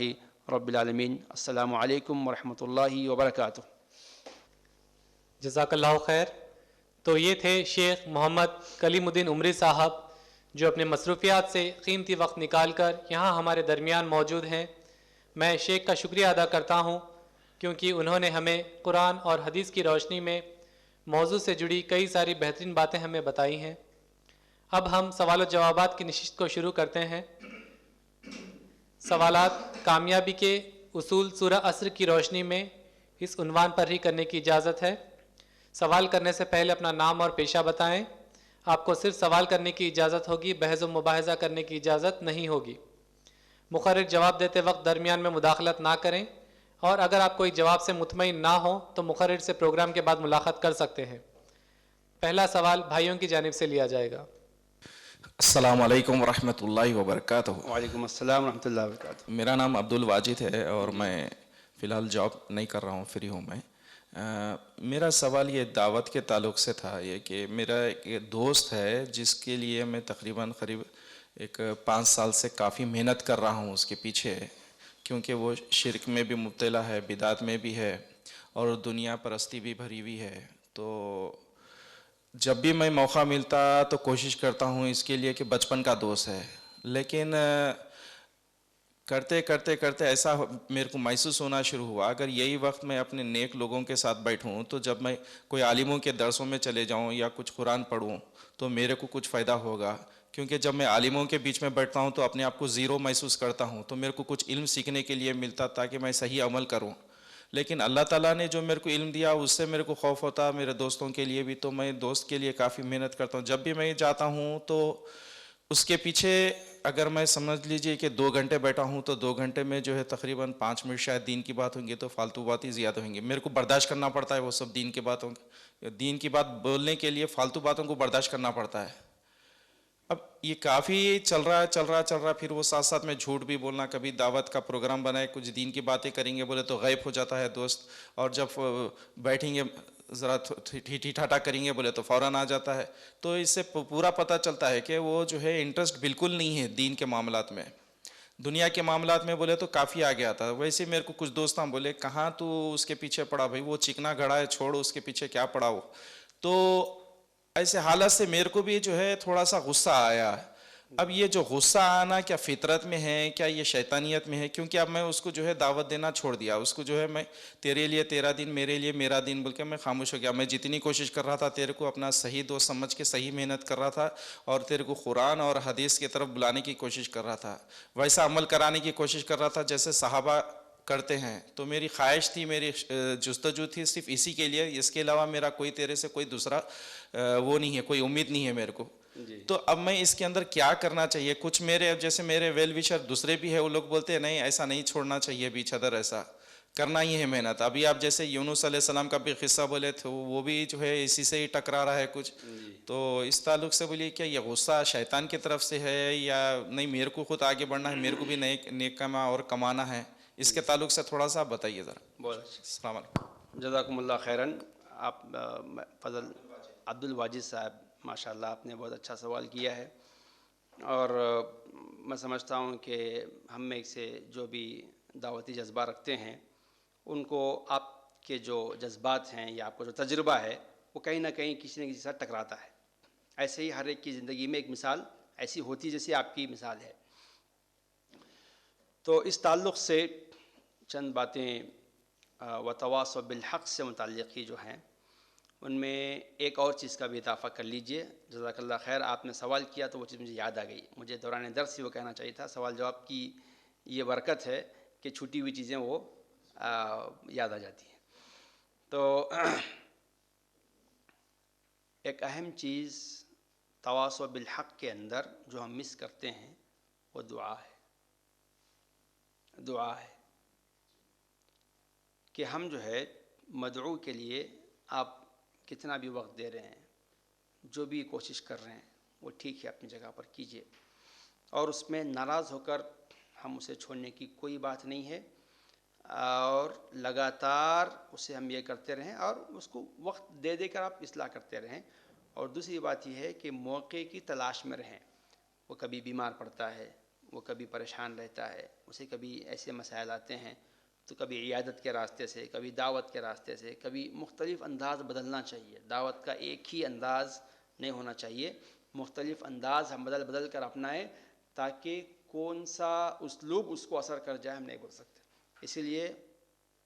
رب العالمین. السلام علیکم ورحمۃ اللہ وبرکاتہ. جزاک اللہ خیر. تو یہ تھے شیخ محمد کلیم الدین عمری صاحب جو اپنے مصروفیات سے قیمتی وقت نکال کر یہاں ہمارے درمیان موجود ہیں. میں شیخ کا شکریہ ادا کرتا ہوں کیونکہ انہوں نے ہمیں قرآن اور حدیث کی روشنی میں موضوع سے جڑی کئی ساری بہترین باتیں ہمیں بتائی ہیں. اب ہم سوال و جوابات کی نشست کو شروع کرتے ہیں. سوالات کامیابی کے اصول سورہ عصر کی روشنی میں اس عنوان پر ہی کرنے کی اجازت ہے. سوال کرنے سے پہلے اپنا نام اور پیشہ بتائیں. آپ کو صرف سوال کرنے کی اجازت ہوگی, بحث و مباحثہ کرنے کی اجازت نہیں ہوگی. مقرر جواب دیتے وقت درمیان میں مداخلت نہ کریں, اور اگر آپ کوئی جواب سے مطمئن نہ ہو تو مقرر سے پروگرام کے بعد ملاقات کر سکتے ہیں. پہلا سوال بھائیوں کی جانب سے لیا جائے گا. السلام علیکم ورحمۃ اللہ وبرکاتہ. وعلیکم السلام ورحمۃ اللہ وبرکاتہ. میرا نام عبد الواجد ہے اور میں فی الحال جاب نہیں کر رہا ہوں، فری ہوں میں. میرا سوال یہ دعوت کے تعلق سے تھا، یہ کہ میرا ایک دوست ہے جس کے لیے میں تقریباً قریب ایک 5 سال سے کافی محنت کر رہا ہوں اس کے پیچھے، کیونکہ وہ شرک میں بھی مبتلا ہے، بدعت میں بھی ہے اور دنیا پرستی بھی بھری ہوئی ہے. تو جب بھی میں موقع ملتا تو کوشش کرتا ہوں اس کے لیے کہ بچپن کا دوست ہے، لیکن کرتے کرتے کرتے ایسا میرے کو محسوس ہونا شروع ہوا اگر یہی وقت میں اپنے نیک لوگوں کے ساتھ بیٹھوں تو جب میں کوئی عالموں کے درسوں میں چلے جاؤں یا کچھ قرآن پڑھوں تو میرے کو کچھ فائدہ ہوگا. کیونکہ جب میں عالموں کے بیچ میں بیٹھتا ہوں تو اپنے آپ کو زیرو محسوس کرتا ہوں، تو میرے کو کچھ علم سیکھنے کے لیے ملتا تاکہ میں صحیح عمل کروں. لیکن اللہ تعالیٰ نے جو میرے کو علم دیا اس سے میرے کو خوف ہوتا میرے دوستوں کے لیے بھی، تو میں دوست کے لیے کافی محنت کرتا ہوں. جب بھی میں جاتا ہوں تو اس کے پیچھے اگر میں سمجھ لیجئے کہ 2 گھنٹے بیٹھا ہوں تو 2 گھنٹے میں جو ہے تقریباً 5 منٹ شاید دین کی بات ہوں گی، تو فالتو باتیں زیادہ ہوں گی. میرے کو برداشت کرنا پڑتا ہے وہ سب دین کی باتوں، دین کی بات بولنے کے لیے فالتو باتوں کو برداشت کرنا پڑتا ہے. اب یہ کافی چل رہا پھر وہ ساتھ ساتھ میں جھوٹ بھی بولنا، کبھی دعوت کا پروگرام بنائے کچھ دین کی باتیں کریں گے بولے تو غائب ہو جاتا ہے دوست، اور جب بیٹھیں گے ذرا ٹھی ٹھاٹا کریں گے بولے تو فوراً آ جاتا ہے. تو اس سے پورا پتہ چلتا ہے کہ وہ جو ہے انٹرسٹ بالکل نہیں ہے دین کے معاملات میں. دنیا کے معاملات میں بولے تو کافی آگے آتا ہے. ویسے میرے کو کچھ دوستاں بولے کہاں تو اس کے پیچھے پڑا بھائی، وہ چکنا گھڑا ہے، چھوڑ اس کے پیچھے کیا پڑا ہو. تو ایسے حالت سے میرے کو بھی جو ہے تھوڑا سا غصہ آیا. اب یہ جو غصہ آنا کیا فطرت میں ہے، کیا یہ شیطانیت میں ہے؟ کیونکہ اب میں اس کو جو ہے دعوت دینا چھوڑ دیا. اس کو جو ہے میں تیرے لیے تیرا دین، میرے لیے میرا دین بول کے میں خاموش ہو گیا. میں جتنی کوشش کر رہا تھا تیرے کو اپنا صحیح دوست سمجھ کے صحیح محنت کر رہا تھا اور تیرے کو قرآن اور حدیث کی طرف بلانے کی کوشش کر رہا تھا، ویسا عمل کرانے کی کوشش کر رہا تھا جیسے صحابہ کرتے ہیں. تو میری خواہش تھی، میری جستجو تھی صرف اسی کے لیے، اس کے علاوہ میرا کوئی تیرے سے کوئی دوسرا وہ نہیں ہے، کوئی امید نہیں ہے میرے کو. تو اب میں اس کے اندر کیا کرنا چاہیے؟ کچھ میرے اب جیسے میرے ویل وشر دوسرے بھی ہے، وہ لوگ بولتے ہیں نہیں ایسا نہیں چھوڑنا چاہیے بیچ ادھر، ایسا کرنا ہی ہے محنت. ابھی آپ جیسے یونس علیہ السلام کا بھی قصہ بولے تھے، وہ بھی جو ہے اسی سے ہی ٹکرا رہا ہے کچھ. تو اس تعلق سے بولیے کیا یہ غصہ شیطان کی طرف سے ہے یا نہیں میرے کو خود آگے بڑھنا ہے، میرے کو بھی نیک کما اور کمانا ہے؟ اس کے تعلق سے تھوڑا سا بتائیے ذرا. بہت اچھا. السلام علیکم. جزاکم اللہ خیراً. آپ فضل عبد الواجد صاحب، ماشاء اللہ آپ نے بہت اچھا سوال کیا ہے. اور میں سمجھتا ہوں کہ ہم میں سے جو بھی دعوتی جذبہ رکھتے ہیں ان کو آپ کے جو جذبات ہیں یا آپ کو جو تجربہ ہے وہ کہیں نہ کہیں کسی نہ کسی سے ٹکراتا ہے. ایسے ہی ہر ایک کی زندگی میں ایک مثال ایسی ہوتی جیسے آپ کی مثال ہے. تو اس تعلق سے چند باتیں وتواصوا بالحق سے متعلق ہی جو ہیں ان میں ایک اور چیز کا بھی اضافہ کر لیجئے. جزاک اللہ خیر. آپ نے سوال کیا تو وہ چیز مجھے یاد آ گئی، مجھے دوران درس ہی وہ کہنا چاہیے تھا. سوال جواب کی یہ برکت ہے کہ چھوٹی ہوئی چیزیں وہ یاد آ جاتی ہیں. تو ایک اہم چیز تواصوا بالحق کے اندر جو ہم مس کرتے ہیں وہ دعا ہے. دعا ہے کہ ہم جو ہے مدعو کے لیے آپ کتنا بھی وقت دے رہے ہیں، جو بھی کوشش کر رہے ہیں وہ ٹھیک ہے اپنی جگہ پر کیجئے، اور اس میں ناراض ہو کر ہم اسے چھوڑنے کی کوئی بات نہیں ہے، اور لگاتار اسے ہم یہ کرتے رہیں اور اس کو وقت دے دے کر آپ اصلاح کرتے رہیں. اور دوسری بات یہ ہے کہ موقع کی تلاش میں رہیں. وہ کبھی بیمار پڑتا ہے، وہ کبھی پریشان رہتا ہے، اسے کبھی ایسے مسائل آتے ہیں تو کبھی عیادت کے راستے سے، کبھی دعوت کے راستے سے، کبھی مختلف انداز بدلنا چاہیے. دعوت کا ایک ہی انداز نہیں ہونا چاہیے، مختلف انداز ہم بدل کر اپنائیں تاکہ کون سا اسلوب اس کو اثر کر جائے ہم نہیں بول سکتے. اسی لیے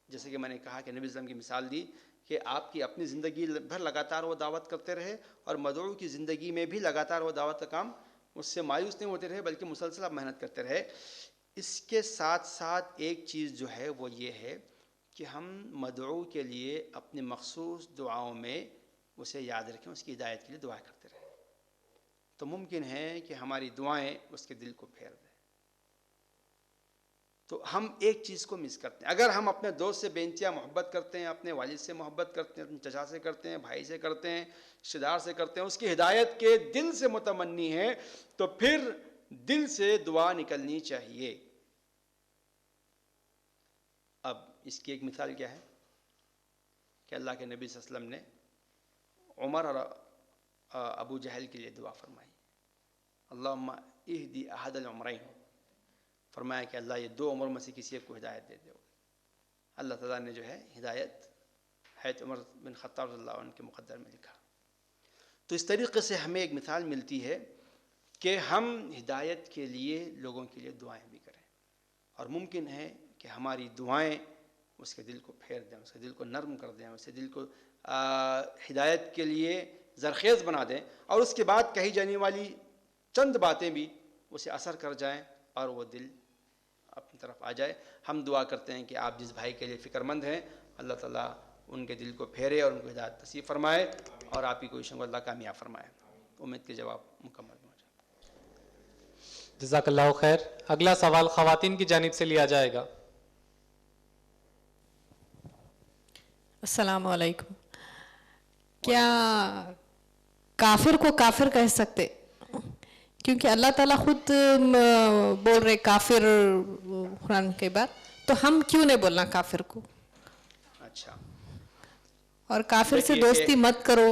جیسے کہ میں نے کہا کہ نبی صلی اللہ علیہ وسلم کی مثال دی کہ آپ کی اپنی زندگی بھر لگاتار وہ دعوت کرتے رہے اور مدعو کی زندگی میں بھی لگاتار وہ دعوت کا کام اس سے مایوس نہیں ہوتے رہے بلکہ مسلسل آپ محنت کرتے رہے. اس کے ساتھ ساتھ ایک چیز جو ہے وہ یہ ہے کہ ہم مدعو کے لیے اپنے مخصوص دعاؤں میں اسے یاد رکھیں، اس کی ہدایت کے لیے دعائیں کرتے رہیں. تو ممکن ہے کہ ہماری دعائیں اس کے دل کو پھیر دیں. تو ہم ایک چیز کو مس کرتے ہیں. اگر ہم اپنے دوست سے بے انتہا محبت کرتے ہیں، اپنے والد سے محبت کرتے ہیں، اپنے چچا سے کرتے ہیں، بھائی سے کرتے ہیں، رشتہ دار سے کرتے ہیں، اس کی ہدایت کے دل سے متمنی ہے، تو پھر دل سے دعا نکلنی چاہیے. اب اس کی ایک مثال کیا ہے کہ اللہ کے نبی صلی اللہ علیہ وسلم نے عمر اور ابو جہل کے لیے دعا فرمائی. اللہم اہدی احد العمرین، فرمایا کہ اللہ یہ 2 عمر میں سے کسی ایک کو ہدایت دے دے. اللہ تعالیٰ نے جو ہے ہدایت حضرت عمر بن خطاب رضی اللہ عنہ کے مقدر میں لکھا. تو اس طریقے سے ہمیں ایک مثال ملتی ہے کہ ہم ہدایت کے لیے لوگوں کے لیے دعائیں بھی کریں، اور ممکن ہے کہ ہماری دعائیں اس کے دل کو پھیر دیں، اس کے دل کو نرم کر دیں، اس کے دل کو ہدایت کے لیے زرخیز بنا دیں، اور اس کے بعد کہی جانے والی چند باتیں بھی اسے اثر کر جائیں اور وہ دل اپنی طرف آ جائے. ہم دعا کرتے ہیں کہ آپ جس بھائی کے لیے فکر مند ہیں، اللہ تعالیٰ ان کے دل کو پھیرے اور ان کو ہدایت نصیب فرمائے، اور آپ ہی کوششوں کو اللہ کامیاب فرمائے. امید کے جواب مکمل ہو جائے. جزاک اللہ خیر. اگلا سوال خواتین کی جانب سے لیا جائے گا. السلام علیکم. کیا کافر کو کافر کہہ سکتے؟ کیونکہ اللہ تعالیٰ خود بول رہے کافر قرآن کے بعد، تو ہم کیوں نہیں بولنا کافر کو؟ اچھا، اور کافر سے دوستی مت کرو،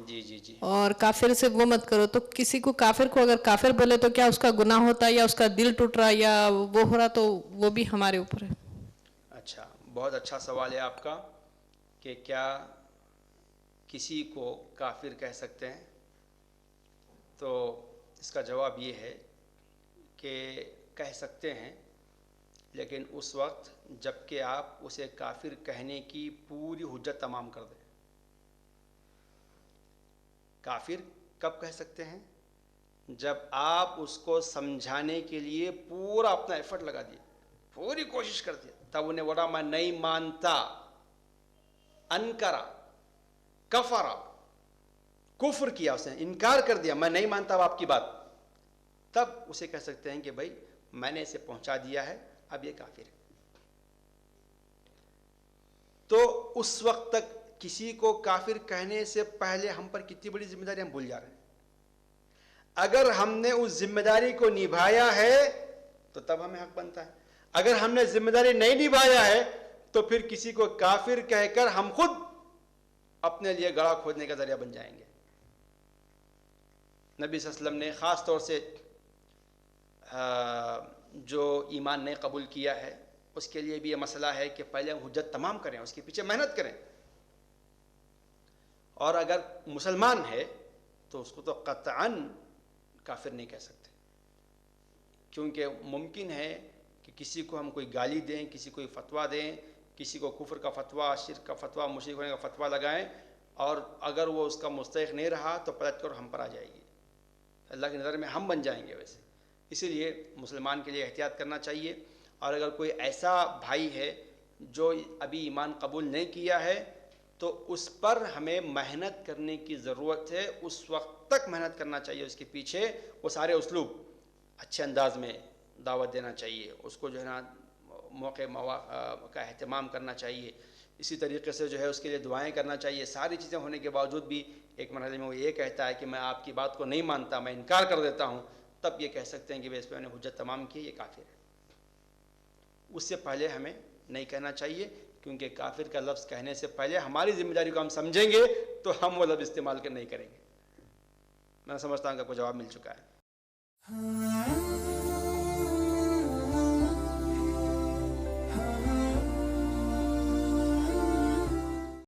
جی اور کافر سے وہ مت کرو. تو کسی کو کافر کو اگر کافر بولے تو کیا اس کا گناہ ہوتا ہے، یا اس کا دل ٹوٹ رہا، یا وہ ہو رہا، تو وہ بھی ہمارے اوپر ہے. اچھا، بہت اچھا سوال ہے آپ کا کہ کیا کسی کو کافر کہہ سکتے ہیں. تو اس کا جواب یہ ہے کہ کہہ سکتے ہیں، لیکن اس وقت جب کہ آپ اسے کافر کہنے کی پوری حجت تمام کر دیں. کافر کب کہہ سکتے ہیں؟ جب آپ اس کو سمجھانے کے لیے پورا اپنا ایفرٹ لگا دیے، پوری کوشش کر دیا، تب انہیں بولا میں نہیں مانتا، انکرا کفرا، کفر کیا، اس نے انکار کر دیا، میں نہیں مانتا آپ کی بات، تب اسے کہہ سکتے ہیں کہ بھائی میں نے اسے پہنچا دیا ہے، اب یہ کافر ہے. تو اس وقت تک کسی کو کافر کہنے سے پہلے ہم پر کتنی بڑی ذمہ داری ہم بھول جا رہے ہیں. اگر ہم نے اس ذمہ داری کو نبھایا ہے تو تب ہمیں حق بنتا ہے. اگر ہم نے ذمہ داری نہیں نبھایا ہے تو پھر کسی کو کافر کہہ کر ہم خود اپنے لیے گڑھا کھودنے کا ذریعہ بن جائیں گے. نبی صلی اللہ علیہ وسلم نے خاص طور سے جو ایمان نے قبول کیا ہے اس کے لیے بھی یہ مسئلہ ہے کہ پہلے ہم حجت تمام کریں، اس کے پیچھے محنت کریں. اور اگر مسلمان ہے تو اس کو تو قطعاً کافر نہیں کہہ سکتے، کیونکہ ممکن ہے کہ کسی کو ہم کوئی گالی دیں، کسی کو فتویٰ دیں، کسی کو کفر کا فتویٰ، شرک کا فتویٰ، مشرک ہونے کا فتویٰ لگائیں، اور اگر وہ اس کا مستحق نہیں رہا تو پلٹ کر ہم پر آ جائے گی، اللہ کی نظر میں ہم بن جائیں گے ویسے. اسی لیے مسلمان کے لیے احتیاط کرنا چاہیے. اور اگر کوئی ایسا بھائی ہے جو ابھی ایمان قبول نہیں کیا ہے تو اس پر ہمیں محنت کرنے کی ضرورت ہے. اس وقت تک محنت کرنا چاہیے، اس کے پیچھے وہ سارے اسلوب اچھے انداز میں دعوت دینا چاہیے، اس کو جو ہے نا موقع کا اہتمام کرنا چاہیے. اسی طریقے سے جو ہے اس کے لیے دعائیں کرنا چاہیے. ساری چیزیں ہونے کے باوجود بھی ایک مرحلے میں وہ یہ کہتا ہے کہ میں آپ کی بات کو نہیں مانتا، میں انکار کر دیتا ہوں، تب یہ کہہ سکتے ہیں کہ اس پہ میں نے حجت تمام کی، یہ کافر ہے. اس سے پہلے ہمیں نہیں کہنا چاہیے، کیونکہ کافر کا لفظ کہنے سے پہلے ہماری ذمہ داری کو ہم سمجھیں گے تو ہم وہ لفظ استعمال نہیں کریں گے. میں سمجھتا ہوں کہ آپ کو جواب مل چکا ہے.